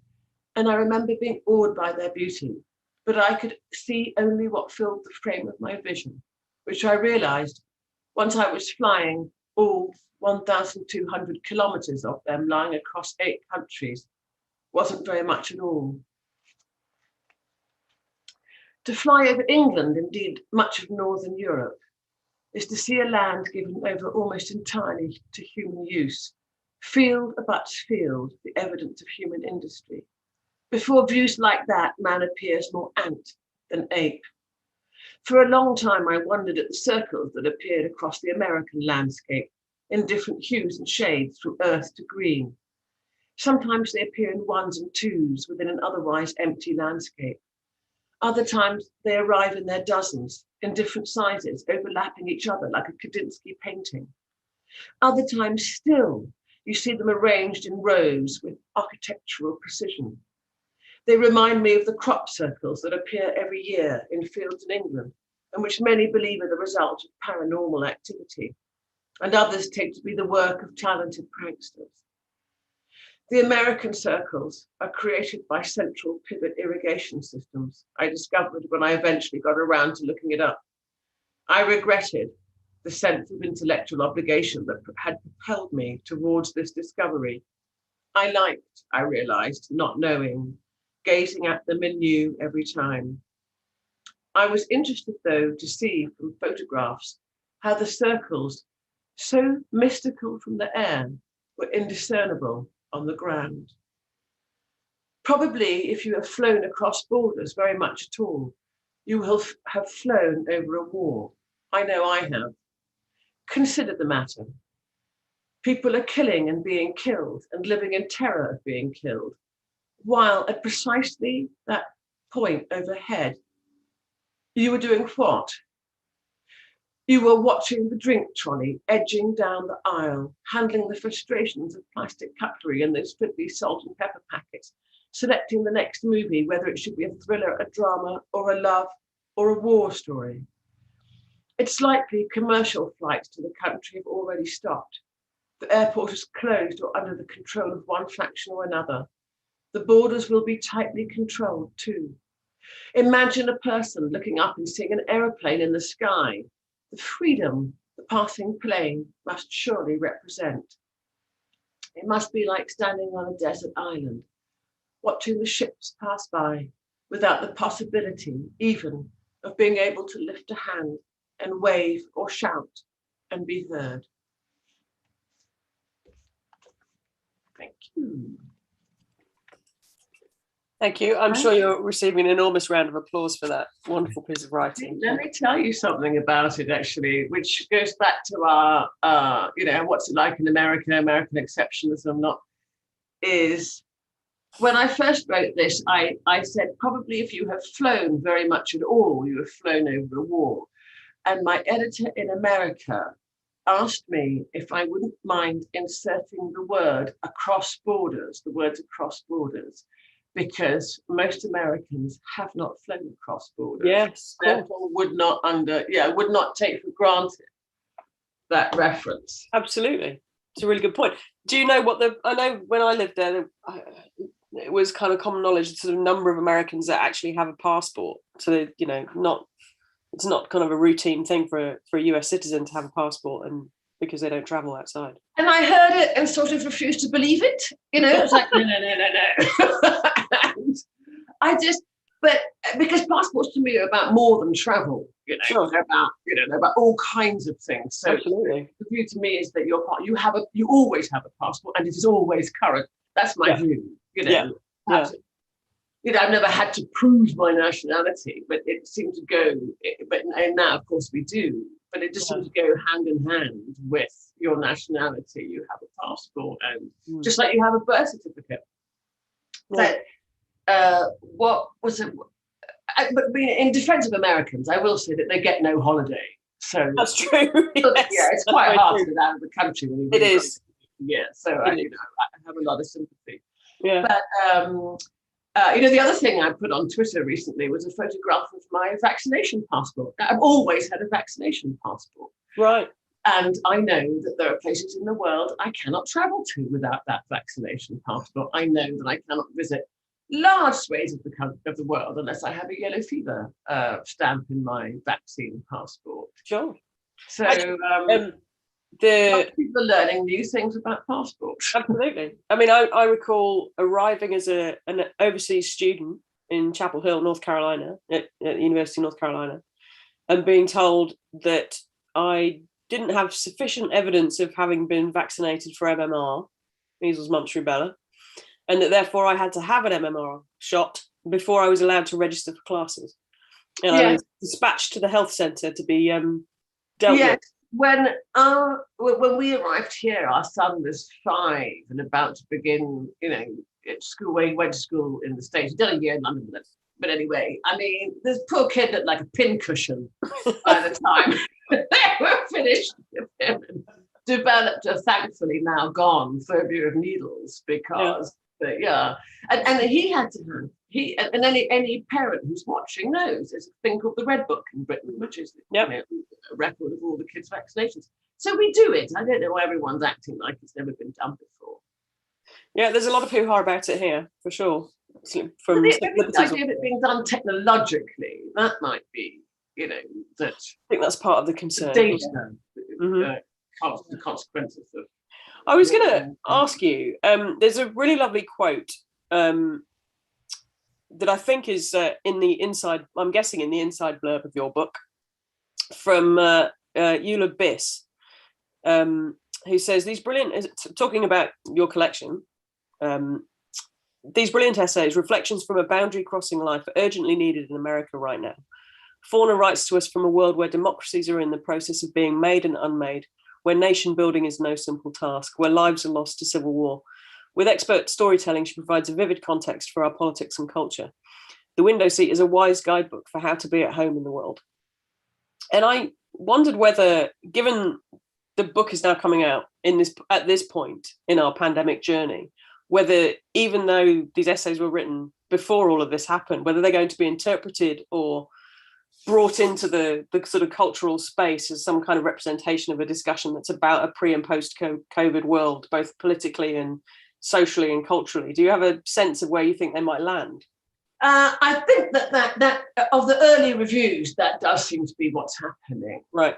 and I remember being awed by their beauty, but I could see only what filled the frame of my vision, which I realized once I was flying all 1,200 kilometers of them lying across 8 countries wasn't very much at all. To fly over England, indeed much of Northern Europe, is to see a land given over almost entirely to human use, field abuts field, the evidence of human industry. Before views like that, man appears more ant than ape. For a long time, I wondered at the circles that appeared across the American landscape in different hues and shades from earth to green. Sometimes they appear in ones and twos within an otherwise empty landscape. Other times they arrive in their dozens, in different sizes, overlapping each other like a Kandinsky painting. Other times still, you see them arranged in rows with architectural precision. They remind me of the crop circles that appear every year in fields in England, and which many believe are the result of paranormal activity, and others take to be the work of talented pranksters. The American circles are created by central pivot irrigation systems, I discovered when I eventually got around to looking it up. I regretted the sense of intellectual obligation that had propelled me towards this discovery. I liked, I realized, not knowing, gazing at them anew every time. I was interested, though, to see from photographs how the circles, so mystical from the air, were indiscernible on the ground. Probably, if you have flown across borders very much at all, you will have flown over a war. I know I have. Consider the matter. People are killing and being killed and living in terror of being killed, while at precisely that point overhead, you were doing what? You were watching the drink trolley edging down the aisle, handling the frustrations of plastic cutlery and those fiddly salt and pepper packets, selecting the next movie, whether it should be a thriller, a drama, or a love, or a war story. It's likely commercial flights to the country have already stopped. The airport is closed or under the control of one faction or another. The borders will be tightly controlled too. Imagine a person looking up and seeing an aeroplane in the sky. The freedom the passing plane must surely represent. It must be like standing on a desert island, watching the ships pass by without the possibility even of being able to lift a hand and wave or shout and be heard. Thank you. Thank you. I'm sure you're receiving an enormous round of applause for that wonderful piece of writing. Let me tell you something about it, actually, which goes back to our, what's it like in America, American exceptionalism, is when I first wrote this, I said, probably if you have flown very much at all, you have flown over a war. And my editor in America asked me if I wouldn't mind inserting the word across borders, the words across borders, because most Americans have not flown across borders. Yes, therefore would not take for granted that reference. Absolutely, it's a really good point. Do you know what I know when I lived there, it was kind of common knowledge the sort of number of Americans that actually have a passport. So it's not kind of a routine thing for a US citizen to have a passport, and because they don't travel outside. And I heard it and sort of refused to believe it. It was like, no. But because passports to me are about more than travel, Sure. they're about all kinds of things. So Absolutely. The view to me is that you always have a passport and it is always current. That's my view, I've never had to prove my nationality, but it seemed to go, and now of course we do, but it just seems to go hand in hand with your nationality. You have a passport, and just like you have a birth certificate. Yeah. What was it? But in defense of Americans, I will say that they get no holiday. So that's true. Yes, it's quite hard to get out of the country when you it is. Yeah, so I have a lot of sympathy. Yeah. But the other thing I put on Twitter recently was a photograph of my vaccination passport. Now, I've always had a vaccination passport. Right. And I know that there are places in the world I cannot travel to without that vaccination passport. I know that I cannot visit large swathes of the world unless I have a yellow fever stamp in my vaccine passport. Sure. So people are learning new things about passports. Absolutely. I mean, I recall arriving as an overseas student in Chapel Hill, North Carolina, at the University of North Carolina, and being told that I didn't have sufficient evidence of having been vaccinated for MMR, measles, mumps, rubella, and that therefore I had to have an MMR shot before I was allowed to register for classes. And I was dispatched to the health centre to be dealt with. When we arrived here, our son was 5 and about to begin, at school. Where he went to school in the States. He'd done a year in London with us. But anyway, I mean, this poor kid looked like a pincushion by the time they were finished with him. And developed a thankfully now gone phobia of needles because, and he had to and any parent who's watching knows there's a thing called the Red Book in Britain, which is a record of all the kids' vaccinations. So we do it. I don't know why everyone's acting like it's never been done before. Yeah, there's a lot of hoo-ha about it here, for sure. From the idea of it being done technologically, that might be, that I think that's part of the concern. The data, the consequences of. I was going to ask you, there's a really lovely quote that I think is in the inside, I'm guessing in the inside blurb of your book, from Eula Biss, who says, talking about your collection, these brilliant essays, reflections from a boundary crossing life, are urgently needed in America right now. Forna writes to us from a world where democracies are in the process of being made and unmade, where nation building is no simple task, where lives are lost to civil war. With expert storytelling, she provides a vivid context for our politics and culture. The Window Seat is a wise guidebook for how to be at home in the world. And I wondered whether, given the book is now coming out at this point in our pandemic journey, whether, even though these essays were written before all of this happened, whether they're going to be interpreted or brought into the sort of cultural space as some kind of representation of a discussion that's about a pre and post COVID world, both politically and socially and culturally. Do you have a sense of where you think they might land? I think that of the early reviews, that does seem to be what's happening. Right.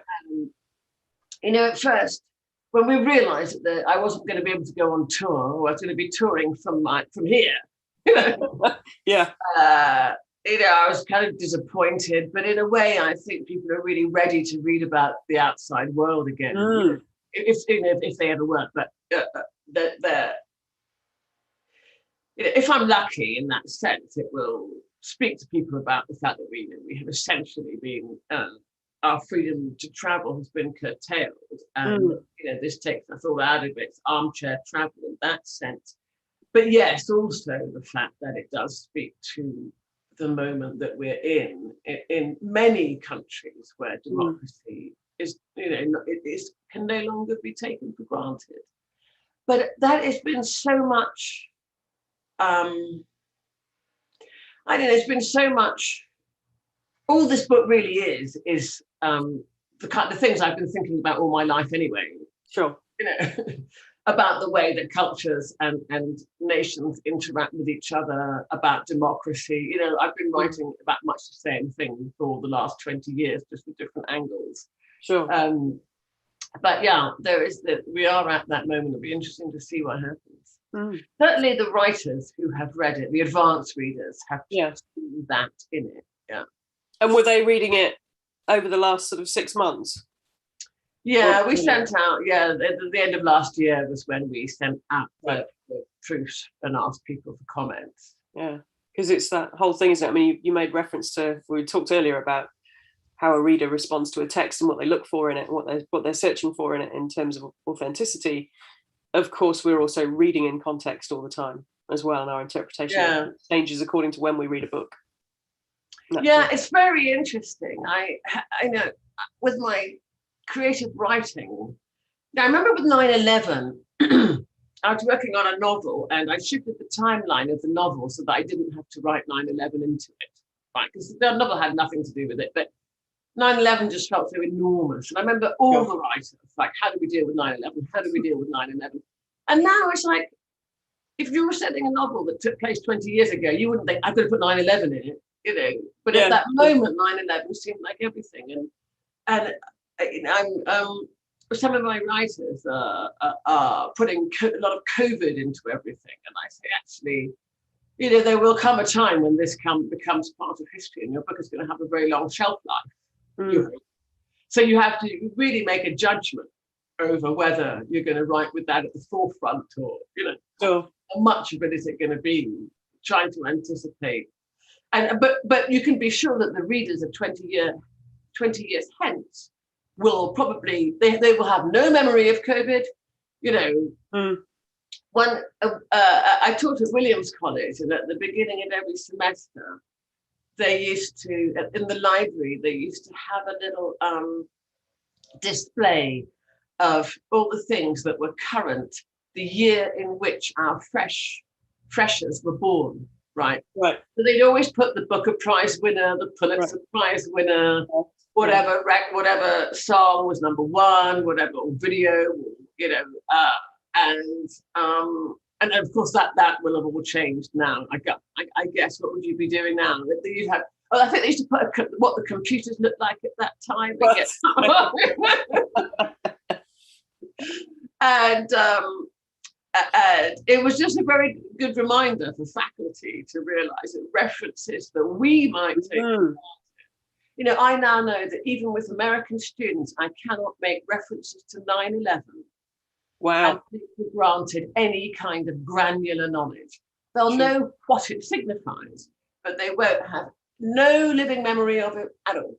At first, when we realised that I wasn't going to be able to go on tour, or I was going to be touring from here, yeah. I was kind of disappointed, but in a way, I think people are really ready to read about the outside world again, if they ever were. But if I'm lucky in that sense, it will speak to people about the fact that we have essentially been, our freedom to travel has been curtailed. And, this takes us all out of it, armchair travel in that sense. But yes, also the fact that it does speak to the moment that we're in many countries where democracy is, can no longer be taken for granted. But that has been so much, it's been so much, all this book really is the things I've been thinking about all my life anyway. Sure. About the way that cultures and nations interact with each other, about democracy. I've been writing about much the same thing for the last 20 years, just with different angles. Sure. But yeah, we are at that moment. It'll be interesting to see what happens. Certainly the writers who have read it, the advanced readers, have seen that in it. Yeah. And were they reading it over the last sort of 6 months? Yeah, we sent out, at the end of last year was when we sent out the proofs and asked people for comments. Yeah, because it's that whole thing, isn't it? I mean, you made reference to, we talked earlier about how a reader responds to a text and what they look for in it, what they're searching for in it in terms of authenticity. Of course, we're also reading in context all the time as well, and our interpretation changes according to when we read a book. It's very interesting. I know with my creative writing. Now, I remember with 9/11, I was working on a novel and I shifted the timeline of the novel so that I didn't have to write 9/11 into it, right? Because the novel had nothing to do with it, but 9/11 just felt so enormous. And I remember all the writers, like, how do we deal with 9/11? How do we deal with 9/11? And now it's like, if you were setting a novel that took place 20 years ago, you wouldn't think, I'm going to put 9/11 in it, But at that moment, 9/11 seemed like everything. And some of my writers are putting a lot of COVID into everything. And I say, actually, there will come a time when this becomes part of history and your book is going to have a very long shelf life. So you have to really make a judgment over whether you're going to write with that at the forefront or, how much of it is it going to be, trying to anticipate. But you can be sure that the readers of 20 years hence will probably, they will have no memory of COVID. When I taught at Williams College, and at the beginning of every semester, they used to, in the library, they used to have a little display of all the things that were current, the year in which our freshers were born. right? Right. So they'd always put the Booker Prize winner, the Pulitzer Prize winner, whatever song was number one, whatever video, you know, and of course that will have all changed now. I guess what would you be doing now? You'd have. Well, I think they used to put what the computers looked like at that time. And it was just a very good reminder for faculty to realise that references that we might take. You know, I now know that even with American students, I cannot make references to 9/11. Wow. And take for granted any kind of granular knowledge. They'll know what it signifies, but they won't have no living memory of it at all.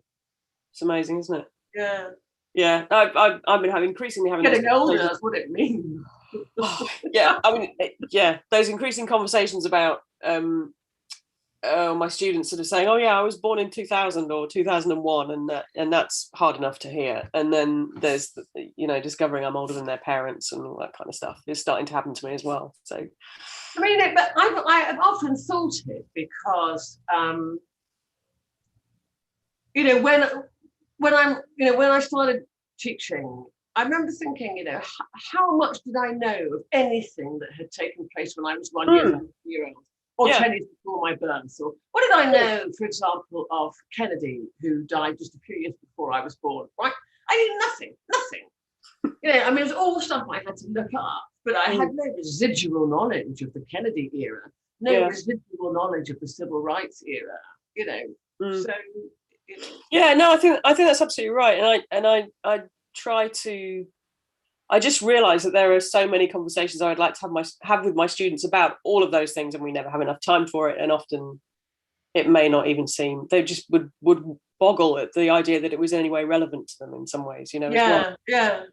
It's amazing, isn't it? Yeah. Yeah. I've been increasingly having getting older. That's what it means. Yeah. I mean, yeah. Those increasing conversations about my students sort of saying, "Oh yeah, I was born in 2000 or 2001," and that's hard enough to hear. And then there's discovering I'm older than their parents and all that kind of stuff is starting to happen to me as well. So, I mean, but I've often thought it because when I started teaching, I remember thinking, how much did I know of anything that had taken place when I was 1 year old? Or 10 years before my birth, or what did I know, for example, of Kennedy, who died just a few years before I was born? Right, I knew nothing. I mean, it was all stuff I had to look up, but I had no residual knowledge of the Kennedy era, no residual knowledge of the civil rights era. So. Yeah, no, I think that's absolutely right, and I try to. I just realize that there are so many conversations I would like to have with my students about all of those things, and we never have enough time for it. And often it may not even seem, they just would boggle at the idea that it was in any way relevant to them in some ways, as well. Yeah.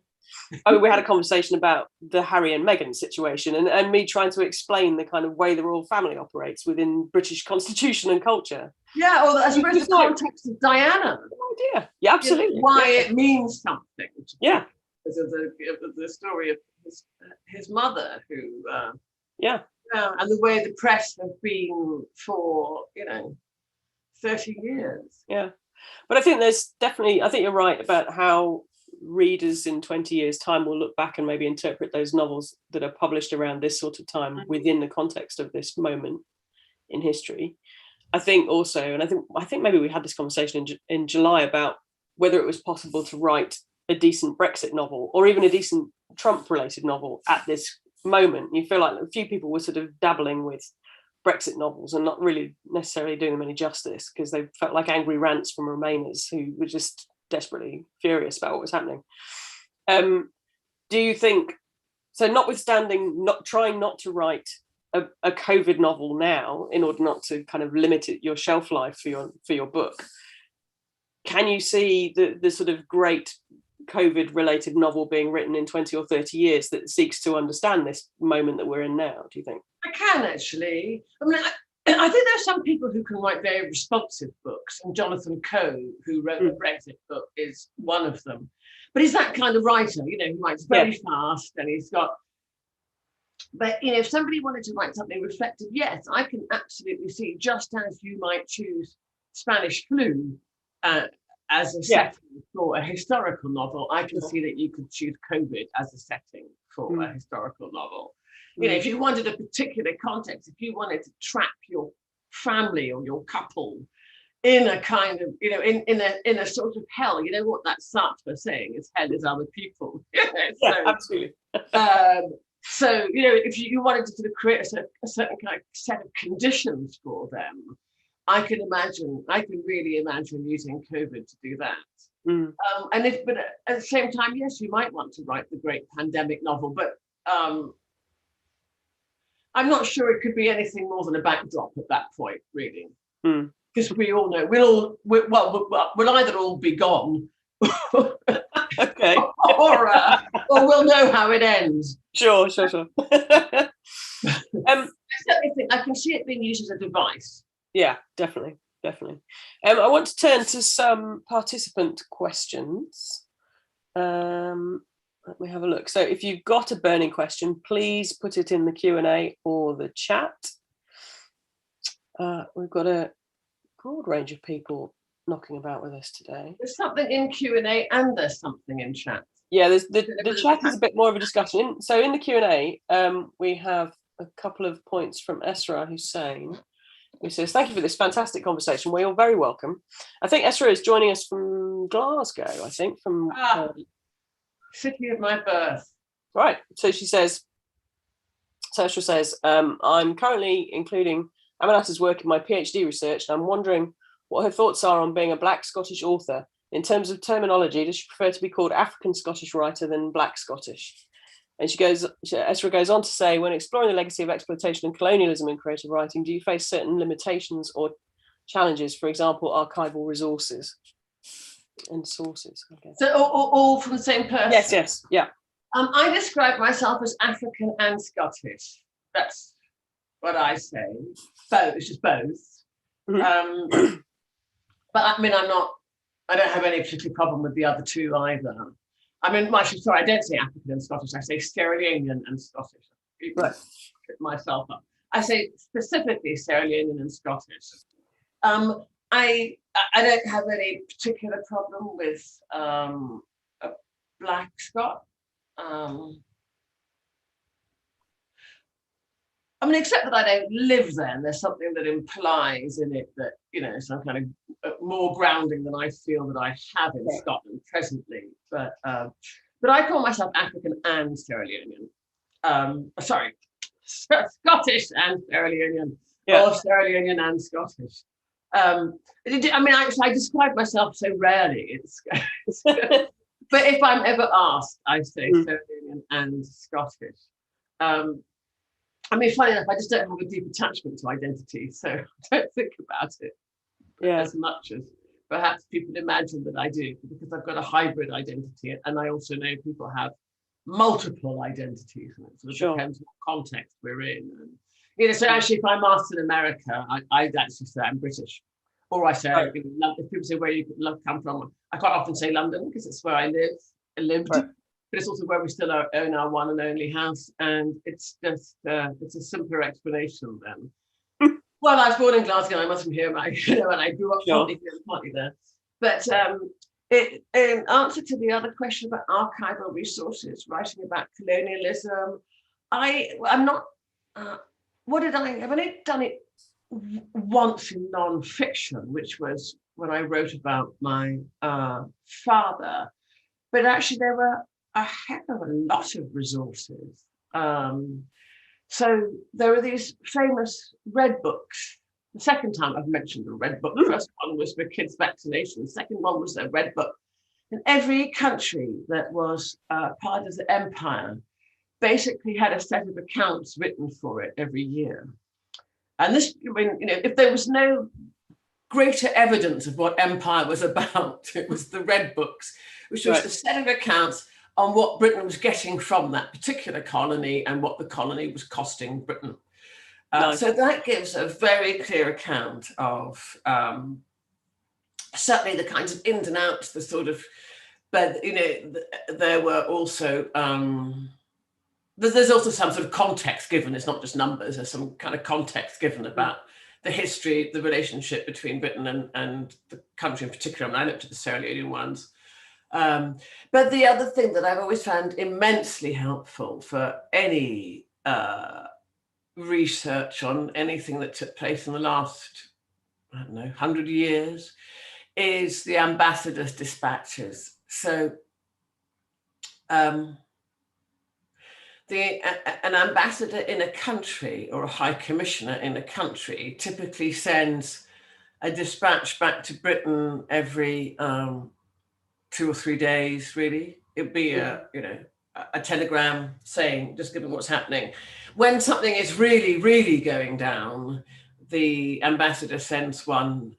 I mean, we had a conversation about the Harry and Meghan situation and me trying to explain the kind of way the royal family operates within British constitution and culture. Yeah, or I suppose the context of Diana. Yeah, absolutely. Why it means something. Yeah. Because of the story of his mother, who and the way the press have been for 30 years. Yeah, but I think you're right about how readers in 20 years' time will look back and maybe interpret those novels that are published around this sort of time within the context of this moment in history. I think also, and I think maybe we had this conversation in July about whether it was possible to write a decent Brexit novel or even a decent Trump-related novel at this moment. You feel like a few people were sort of dabbling with Brexit novels and not really necessarily doing them any justice because they felt like angry rants from Remainers who were just desperately furious about what was happening. Do you think, so notwithstanding trying not to write a COVID novel now in order not to kind of limit your shelf life for your book, can you see the sort of great COVID-related novel being written in 20 or 30 years that seeks to understand this moment that we're in now, do you think? I can, actually. I mean, I think there are some people who can write very responsive books, and Jonathan Coe, who wrote the Brexit book, is one of them. But he's that kind of writer, he writes very fast, and he's got... But, if somebody wanted to write something reflective, yes, I can absolutely see, just as you might choose Spanish Flu as a setting for a historical novel, I can see that you could choose COVID as a setting for a historical novel. If you wanted a particular context, if you wanted to trap your family or your couple in a kind of, in a sort of hell, what that Sartre saying is hell is other people. Absolutely. So, if you wanted to sort of create a certain kind of set of conditions for them, I can really imagine using COVID to do that. But at the same time, yes, you might want to write the great pandemic novel, but I'm not sure it could be anything more than a backdrop at that point, really. Because we all know we'll either all be gone, okay, or we'll know how it ends. Sure. I certainly think I can see it being used as a device. Yeah, definitely. I want to turn to some participant questions. Let me have a look. So if you've got a burning question, please put it in the Q&A or the chat. We've got a broad range of people knocking about with us today. There's something in Q&A and there's something in chat. Yeah, the chat is a bit more of a discussion. So in the Q&A, we have a couple of points from Esra Hussein, who says, thank you for this fantastic conversation. We're all very welcome. I think Esra is joining us from Glasgow, City of my birth. Right. So she says, Esra says, I'm currently including Aminatta's work in my PhD research, and I'm wondering what her thoughts are on being a Black Scottish author. In terms of terminology, does she prefer to be called African Scottish writer than Black Scottish? And Esra goes on to say, when exploring the legacy of exploitation and colonialism in creative writing, do you face certain limitations or challenges, for example, archival resources and sources? So all from the same person? Yes, yeah. I describe myself as African and Scottish. That's what I say. Both, it's just both. Mm-hmm. But I mean, I don't have any particular problem with the other two either. I mean, actually, sorry, I don't say African and Scottish. I say Sierra Leonean and Scottish. Right. Pick myself up. I say specifically Sierra Leonean and Scottish. I don't have any particular problem with a Black Scot. I mean, except that I don't live there, and there's something that implies in it that, you know, some kind of more grounding than I feel that I have in Scotland presently. But I call myself African and Sierra Leonean. Sorry, Scottish and Sierra Leonean, or Sierra Leonean and Scottish. I mean, I describe myself so rarely. But if I'm ever asked, I say Sierra Leonean and Scottish. I mean, funny enough, I just don't have a deep attachment to identity, so I don't think about it as much as perhaps people imagine that I do, because I've got a hybrid identity, and I also know people have multiple identities, and it sort of depends what context we're in. And, you know, so actually, if I'm asked in America, I'd actually say I'm British, or I say, if people say where you come from, I quite often say London because it's where I lived. Right. But it's also where we still own our one and only house, and it's just it's a simpler explanation then. Well, I was born in Glasgow. I must have here, and I grew up partly here and partly there. But in answer to the other question about archival resources, writing about colonialism, I'm not. What did I? I've only done it once in non-fiction, which was when I wrote about my father. But actually, there were a heck of a lot of resources. So there are these famous red books. The second time I've mentioned the red book. First one was for kids' vaccination. The second one was the red book. And every country that was part of the empire basically had a set of accounts written for it every year. And this, I mean, you know, if there was no greater evidence of what empire was about, it was the red books, which was a set of accounts on what Britain was getting from that particular colony and what the colony was costing Britain. So that gives a very clear account of certainly the kinds of ins and outs, the sort of, but, you know, there were also, there's also some sort of context given. It's not just numbers, there's some kind of context given about the history, the relationship between Britain and the country in particular. I mean, I looked at the Sierra Leonean ones. But the other thing that I've always found immensely helpful for any research on anything that took place in the last, 100 years is the ambassador's dispatches. So an ambassador in a country or a high commissioner in a country typically sends a dispatch back to Britain every 2 or 3 days, really. It'd be a telegram saying, just given what's happening. When something is really, really going down, the ambassador sends one,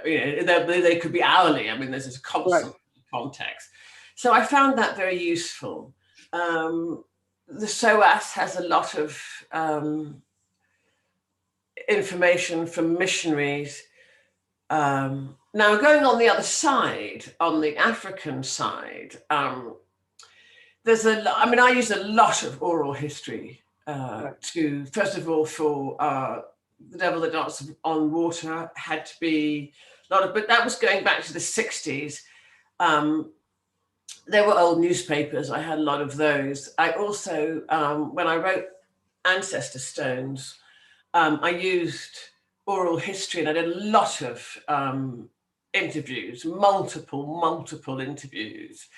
they could be hourly. I mean, there's this constant context. So I found that very useful. The SOAS has a lot of information from missionaries. Now, going on the other side, on the African side, there's I use a lot of oral history to, first of all, for The Devil That Dances on Water had to be a lot of, but that was going back to the 60s. There were old newspapers. I had a lot of those. I also, when I wrote Ancestor Stones, I used oral history, and I did a lot of interviews, multiple interviews.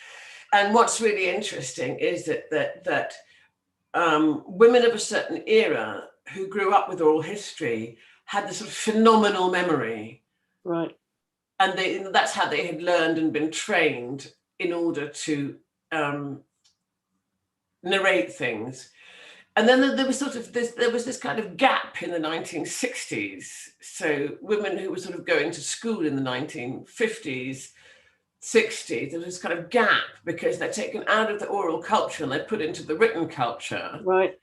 And what's really interesting is that women of a certain era who grew up with oral history had this sort of phenomenal memory. Right. And that's how they had learned and been trained in order to narrate things. And then there was this kind of gap in the 1960s. So women who were sort of going to school in the 1950s, 60s, there was this kind of gap because they're taken out of the oral culture and they're put into the written culture. Right.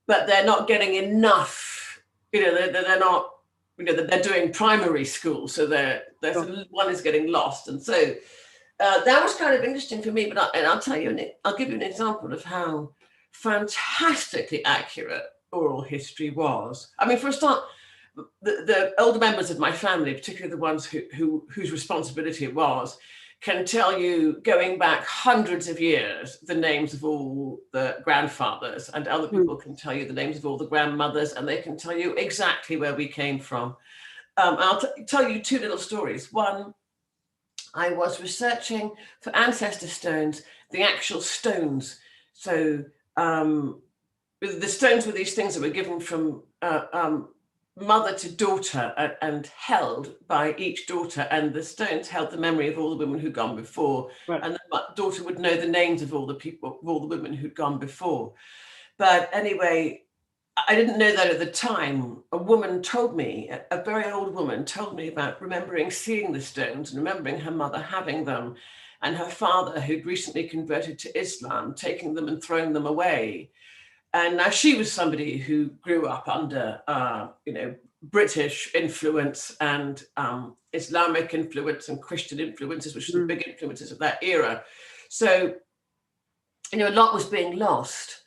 But they're not getting enough, they're not, they're doing primary school. So one is getting lost. And so that was kind of interesting for me, but I'll tell you, I'll give you an example of how fantastically accurate oral history was. I mean, for a start, the older members of my family, particularly the ones whose responsibility it was, can tell you, going back hundreds of years, the names of all the grandfathers, and other people can tell you the names of all the grandmothers, and they can tell you exactly where we came from. I'll tell you two little stories. One, I was researching for Ancestor Stones, the actual stones. So the stones were these things that were given from mother to daughter and held by each daughter, and the stones held the memory of all the women who'd gone before. Right. And the daughter would know the names of all the people, of all the women who'd gone before. But anyway, I didn't know that at the time. A woman told me, a very old woman told me about remembering seeing the stones and remembering her mother having them, and her father, who'd recently converted to Islam, taking them and throwing them away. And now she was somebody who grew up under, British influence and Islamic influence and Christian influences, which were the big influences of that era. So, a lot was being lost.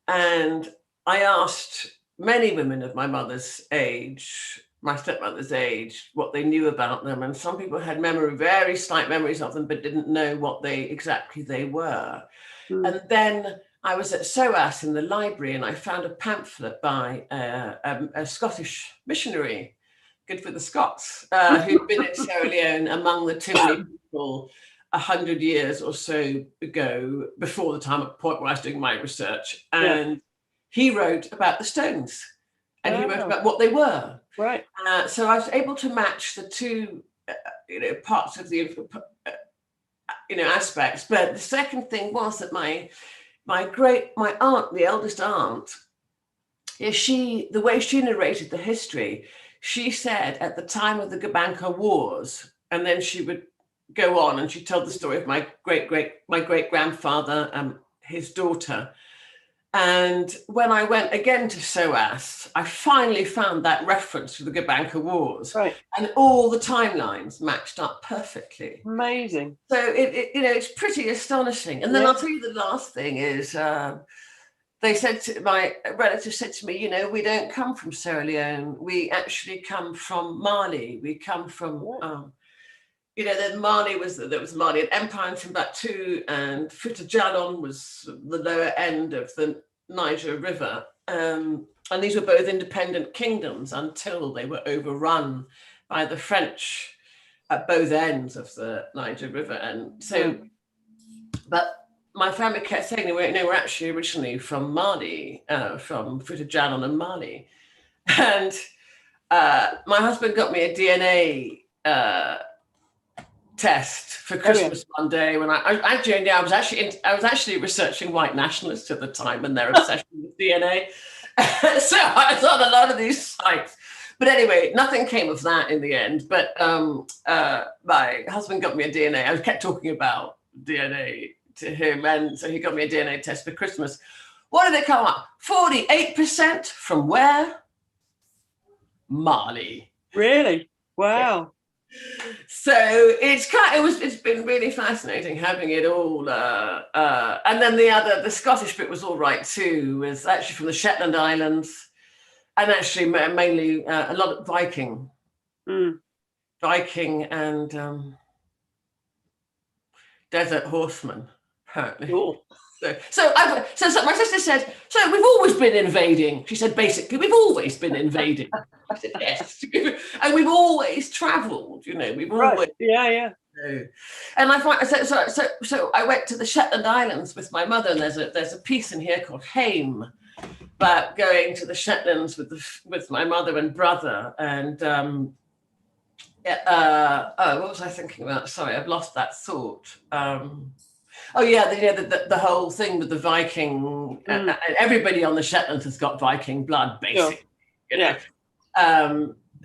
And I asked many women of my mother's age, my stepmother's age, what they knew about them. And some people had very slight memories of them, but didn't know what exactly they were. And then I was at SOAS in the library, and I found a pamphlet by a Scottish missionary, good for the Scots, who'd been in Sierra Leone among the Timini people 100 years or so ago, before the point where I was doing my research. And he wrote about the stones, and he wrote about what they were. Right. So I was able to match the two, parts of the, aspects. But the second thing was that my aunt, the eldest aunt, the way she narrated the history, she said at the time of the Gabanka Wars, and then she would go on and she'd tell the story of my great grandfather and his daughter. And when I went again to SOAS, I finally found that reference to the Gabanka Wars, right, and all the timelines matched up perfectly. Amazing. So it's pretty astonishing. And then I'll tell you the last thing is, my relatives said to me, we don't come from Sierra Leone. We actually come from Mali. We come from, then there was Mali, an empire in Timbuktu, and Fouta Djallon was the lower end of the Niger River. And these were both independent kingdoms until they were overrun by the French at both ends of the Niger River. And so, but my family kept saying we're actually originally from Mali, from Fouta Djallon and Mali. And my husband got me a DNA test for Christmas one day when I was actually researching white nationalists at the time and their obsession with DNA. So I was on a lot of these sites. But anyway, nothing came of that in the end. But my husband got me a DNA. I kept talking about DNA to him, and so he got me a DNA test for Christmas. What did it come up? 48% from where? Mali. Really? Wow. Yeah. So it's been really fascinating having it all. And then the Scottish bit was all right too. Was actually from the Shetland Islands. And actually mainly a lot of Viking and desert horsemen, apparently. Cool. So my sister said, so we've always been invading. She said, basically, we've always been invading. I said, yes. And we've always travelled, we've always. Right. Yeah. And I find so I went to the Shetland Islands with my mother, and there's a piece in here called Caine about going to the Shetlands with my mother and brother. And what was I thinking about? Sorry, I've lost that thought. The whole thing with the Viking, and everybody on the Shetlands has got Viking blood, basically. Sure.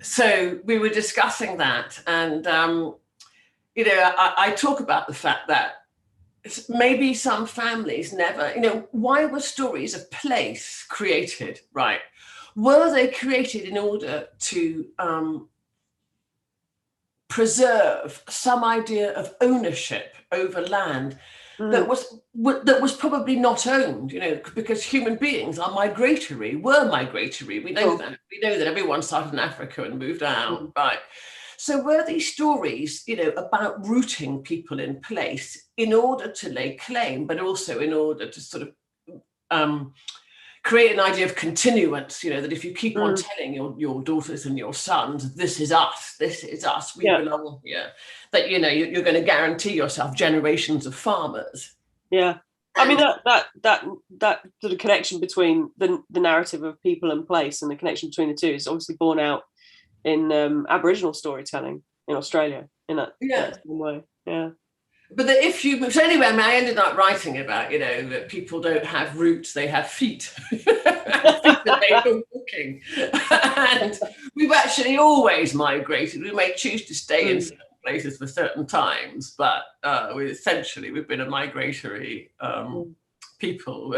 So we were discussing that, and I talk about the fact that maybe some families never, why were stories of place created, right? Were they created in order to preserve some idea of ownership over land that was probably not owned, because human beings are migratory, were migratory. We know that. We know that everyone started in Africa and moved out, right? So were these stories, about rooting people in place in order to lay claim, but also in order to sort of create an idea of continuance, that if you keep on telling your daughters and your sons, this is us, we belong here, that, you're going to guarantee yourself generations of farmers. Yeah. I mean, that sort of connection between the narrative of people and place and the connection between the two is obviously borne out in Aboriginal storytelling in Australia in that same way. Yeah. But so anyway, I ended up writing about, that people don't have roots, they have feet. Feet that they go walking. And we've actually always migrated. We may choose to stay in certain places for certain times, but we've been a migratory people,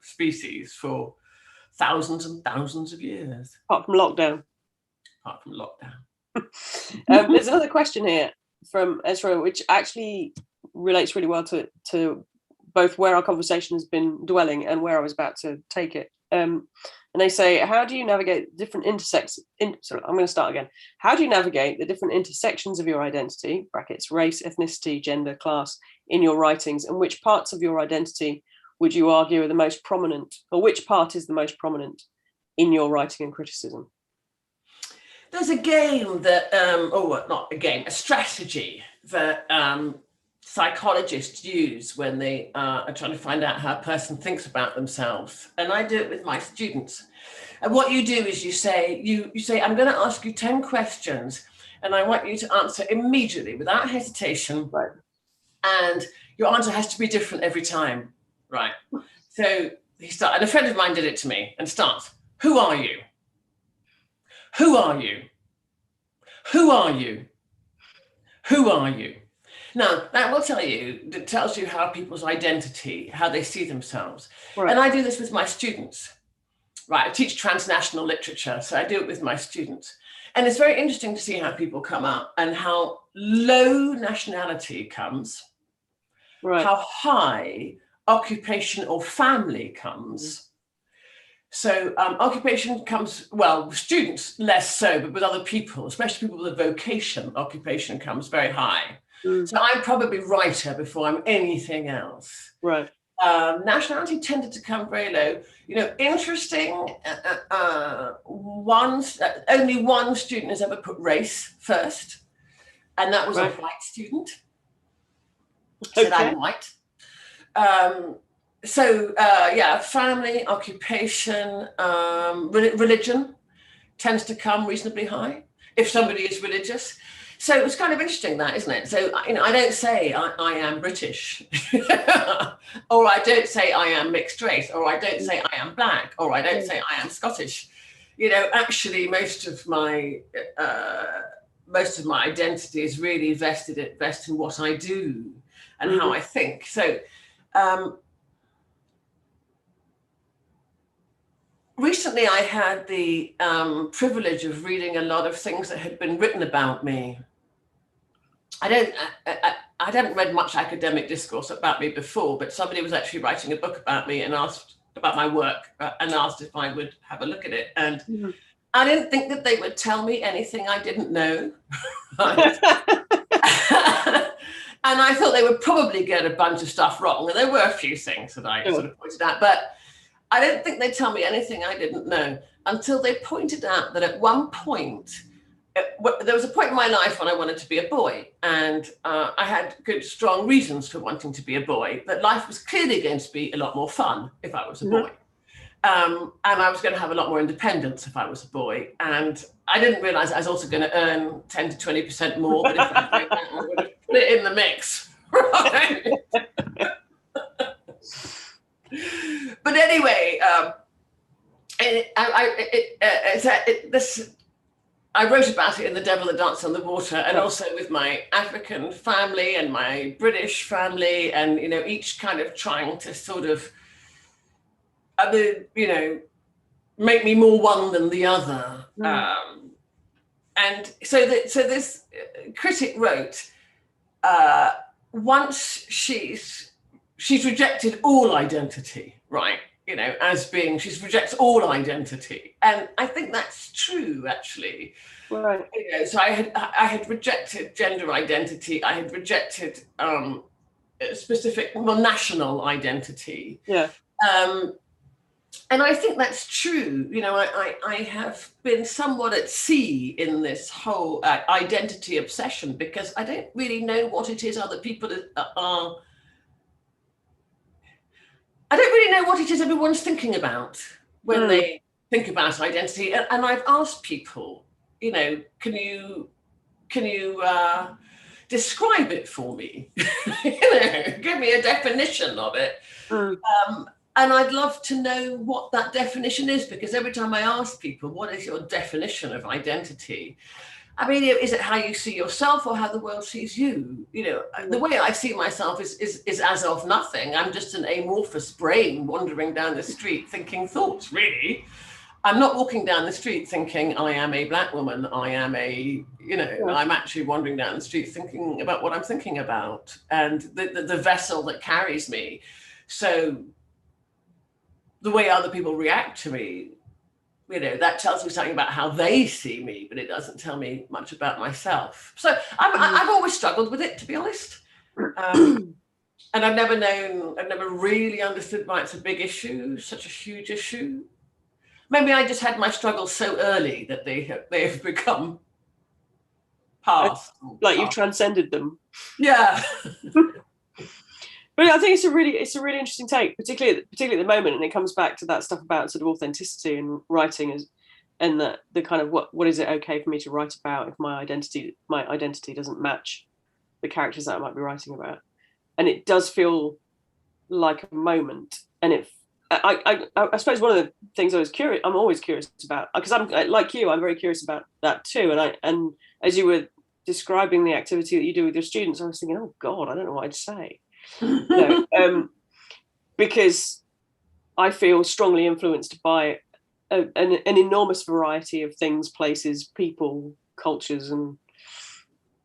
species for thousands and thousands of years. Apart from lockdown. There's another question here from Ezra, which actually relates really well to both where our conversation has been dwelling and where I was about to take it. And they say, how do you navigate different I'm going to start again. How do you navigate the different intersections of your identity, brackets, race, ethnicity, gender, class, in your writings, and which parts of your identity would you argue are the most prominent, or which part is the most prominent in your writing and criticism? There's a game that, a strategy that psychologists use when they are trying to find out how a person thinks about themselves. And I do it with my students. And what you do is you say, I'm going to ask you 10 questions, and I want you to answer immediately without hesitation. Right. And your answer has to be different every time. Right. So and a friend of mine did it to me and starts, who are you? Who are you? Who are you? Who are you? Now, that will tells you how people's identity, how they see themselves. Right. And I do this with my students. Right, I teach transnational literature, so I do it with my students. And it's very interesting to see how people come up and how low nationality comes, right, how high occupation or family comes. So occupation comes, with students less so, but with other people, especially people with a vocation, occupation comes very high. So I'm probably writer before I'm anything else. Right. Nationality tended to come very low. Interesting, only one student has ever put race first, and that was a white student. Said I'm white. Family, occupation, religion tends to come reasonably high if somebody is religious. So it's kind of interesting that, isn't it? So, I don't say I am British, or I don't say I am mixed race, or I don't say I am black, or I don't say I am Scottish. Actually, most of my identity is really vested in what I do and how I think. So, recently, I had the privilege of reading a lot of things that had been written about me. I hadn't read much academic discourse about me before, but somebody was actually writing a book about me and asked about my work and asked if I would have a look at it. And I didn't think that they would tell me anything I didn't know. Right? And I thought they would probably get a bunch of stuff wrong. And there were a few things that I sort of pointed out, but I didn't think they'd tell me anything I didn't know until they pointed out that at one point, there was a point in my life when I wanted to be a boy, and I had good, strong reasons for wanting to be a boy, that life was clearly going to be a lot more fun if I was a boy. And I was going to have a lot more independence if I was a boy. And I didn't realize I was also going to earn 10 to 20% more, but if I did that, I would have put it in the mix. Right? But anyway, I wrote about it in The Devil That Danced on the Water, and also with my African family and my British family, and, you know, each kind of trying to sort of, you know, make me more one than the other. And so this critic wrote, once she's rejected all identity, right? You know, as being, she rejects all identity. And I think that's true, actually. Right. You know, so I had rejected gender identity. I had rejected specific, well, national identity. Yeah. And I think that's true. You know, I have been somewhat at sea in this whole identity obsession, because I don't really know what it is other people are. I don't really know what it is everyone's thinking about when they think about identity. And I've asked people, you know, can you describe it for me? You know, give me a definition of it. And I'd love to know what that definition is, because every time I ask people, what is your definition of identity? I mean, is it how you see yourself or how the world sees you? You know, the way I see myself is as of nothing. I'm just an amorphous brain wandering down the street thinking thoughts, really. I'm not walking down the street thinking I am a Black woman. I am a, you know, I'm actually wandering down the street thinking about what I'm thinking about, and the vessel that carries me. So the way other people react to me, you know, that tells me something about how they see me, but it doesn't tell me much about myself. So I've always struggled with it, to be honest. And I've never really understood why it's a big issue, such a huge issue. Maybe I just had my struggles so early that they have become past. Like you've transcended them. Yeah. But I think it's a really interesting take, particularly at the moment, and it comes back to that stuff about sort of authenticity and writing, and the kind of what is it okay for me to write about if my identity doesn't match the characters that I might be writing about, and it does feel like a moment. And I suppose one of the things I'm always curious about, because I'm like you, I'm very curious about that too. And as you were describing the activity that you do with your students, I was thinking, oh God, I don't know what I'd say. Because I feel strongly influenced by an enormous variety of things, places, people, cultures, and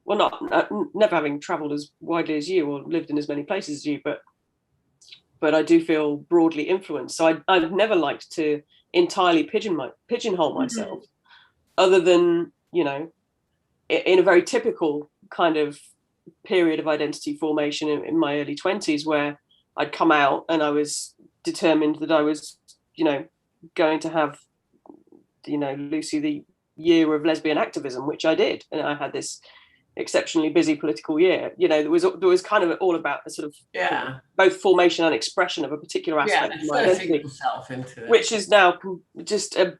never having travelled as widely as you or lived in as many places as you, but I do feel broadly influenced. So I've never liked to entirely pigeonhole myself, other than, you know, in a very typical kind of period of identity formation in my early 20s, where I'd come out and I was determined that I was, you know, going to have, you know, Lucy, the year of lesbian activism, which I did, and I had this exceptionally busy political year. You know, there was kind of all about the sort of both formation and expression of a particular aspect of my identity, into it, which is now just a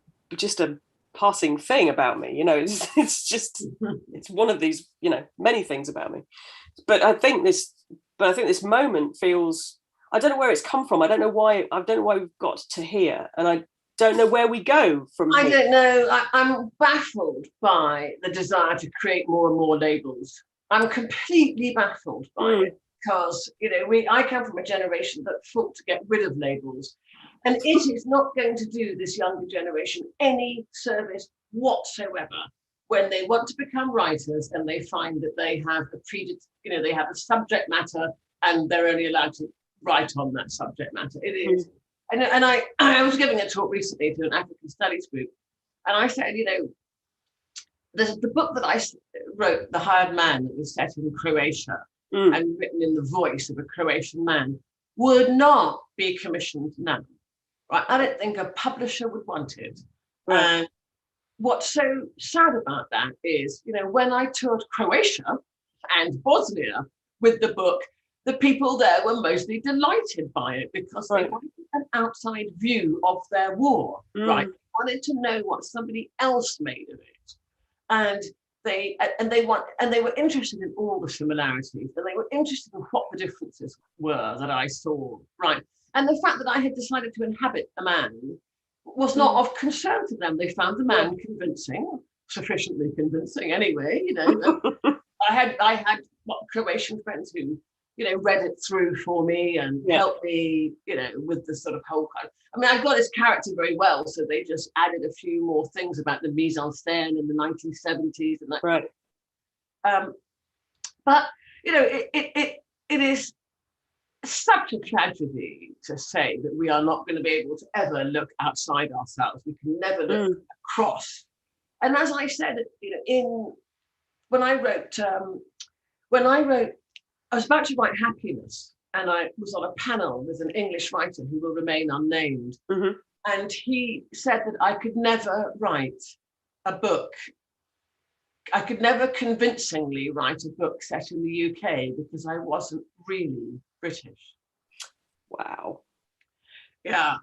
passing thing about me. You know, it's just it's one of these, you know, many things about me. But I think this moment feels, I don't know where it's come from. I don't know why we've got to here, and I don't know where we go from here. I don't know. I'm baffled by the desire to create more and more labels. I'm completely baffled by it, because, you know, I come from a generation that fought to get rid of labels, and it is not going to do this younger generation any service whatsoever when they want to become writers and they find that they have they have a subject matter and they're only allowed to write on that subject matter. It is And I was giving a talk recently to an African studies group, and I said, the book that I wrote, The Hired Man, that was set in Croatia and written in the voice of a Croatian man, would not be commissioned now. Right? I don't think a publisher would want it. Right. And what's so sad about that is, when I toured Croatia and Bosnia with the book, the people there were mostly delighted by it because they wanted an outside view of their war, right? They wanted to know what somebody else made of it. And they were interested in all the similarities, and they were interested in what the differences were that I saw, right? And the fact that I had decided to inhabit a man was not of concern to them. They found the man convincing, sufficiently convincing anyway, I had Croatian friends who, read it through for me and helped me, with the sort of whole kind of, I got his character very well, so they just added a few more things about the mise en scène in the 1970s and that. Right. But, it is such a tragedy to say that we are not going to be able to ever look outside ourselves. We can never look across. And as I said, when I wrote, I was about to write Happiness, and I was on a panel with an English writer who will remain unnamed. And he said that I could never write a book. I could never convincingly write a book set in the UK because I wasn't really British. Wow. Yeah.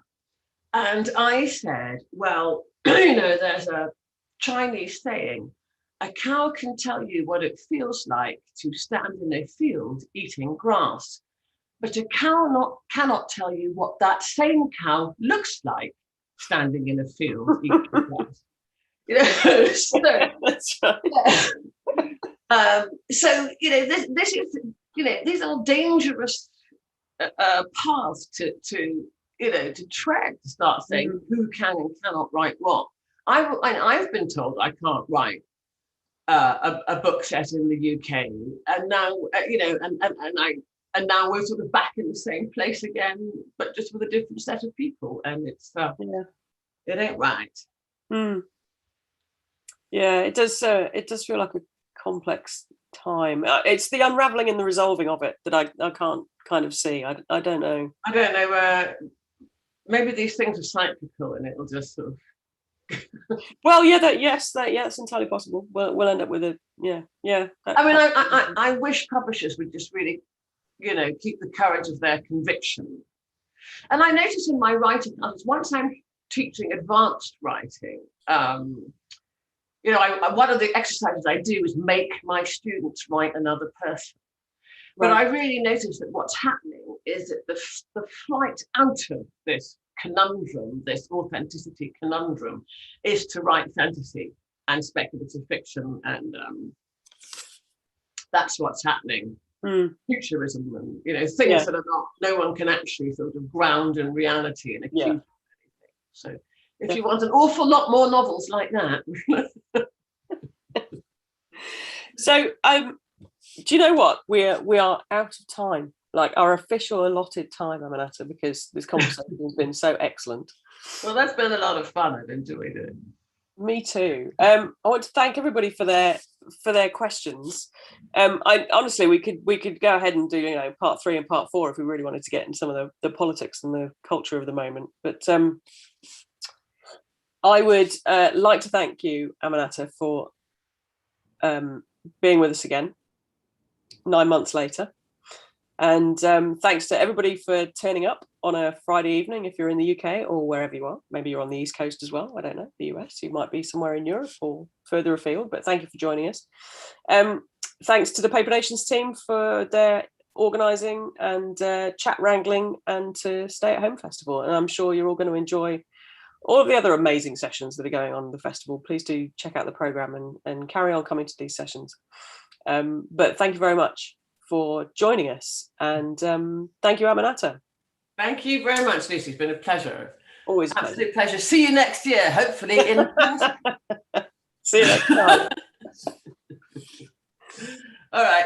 And I said, well, there's a Chinese saying, a cow can tell you what it feels like to stand in a field eating grass, but a cow cannot tell you what that same cow looks like standing in a field eating grass. So, That's right. This is, these are dangerous paths to tread, to start saying who can and cannot write what. I've been told I can't write a book set in the UK, and now and now we're sort of back in the same place again, but just with a different set of people, and it's it ain't right. Yeah, it does feel like a complex time. It's the unraveling and the resolving of it that I can't kind of see. I don't know. I don't know. Maybe these things are cyclical, and it'll just sort of. Well, that's entirely possible. We'll end up with a I wish publishers would just really, keep the courage of their conviction. And I notice in my writing classes, once I'm teaching advanced writing, one of the exercises I do is make my students write another person. But I really notice that what's happening is that the flight out of this conundrum, this authenticity conundrum, is to write fantasy and speculative fiction, and that's what's happening. Futurism and things that are not, no one can actually sort of ground in reality and accuse anything. So if you want an awful lot more novels like that. So do you know what, we are out of time, like our official allotted time, Aminatta, because this conversation has been so excellent. Well, that's been a lot of fun. I've enjoyed it. Me too. I want to thank everybody for their questions. I honestly, we could go ahead and do part 3 and part 4 if we really wanted to get into some of the politics and the culture of the moment. But I would like to thank you, Aminatta, for being with us again 9 months later. And thanks to everybody for turning up on a Friday evening if you're in the UK or wherever you are. Maybe you're on the East Coast as well. I don't know, the US. You might be somewhere in Europe or further afield, but thank you for joining us. Thanks to the Paper Nations team for their organising and chat wrangling, and to Stay at Home Festival. And I'm sure you're all going to enjoy all of the other amazing sessions that are going on in the festival. Please do check out the programme and carry on coming to these sessions. But thank you very much for joining us, and thank you, Aminatta. Thank you very much, Lucy. It's been a pleasure. Always a absolute pleasure. See you next year, hopefully in See you next time. All right.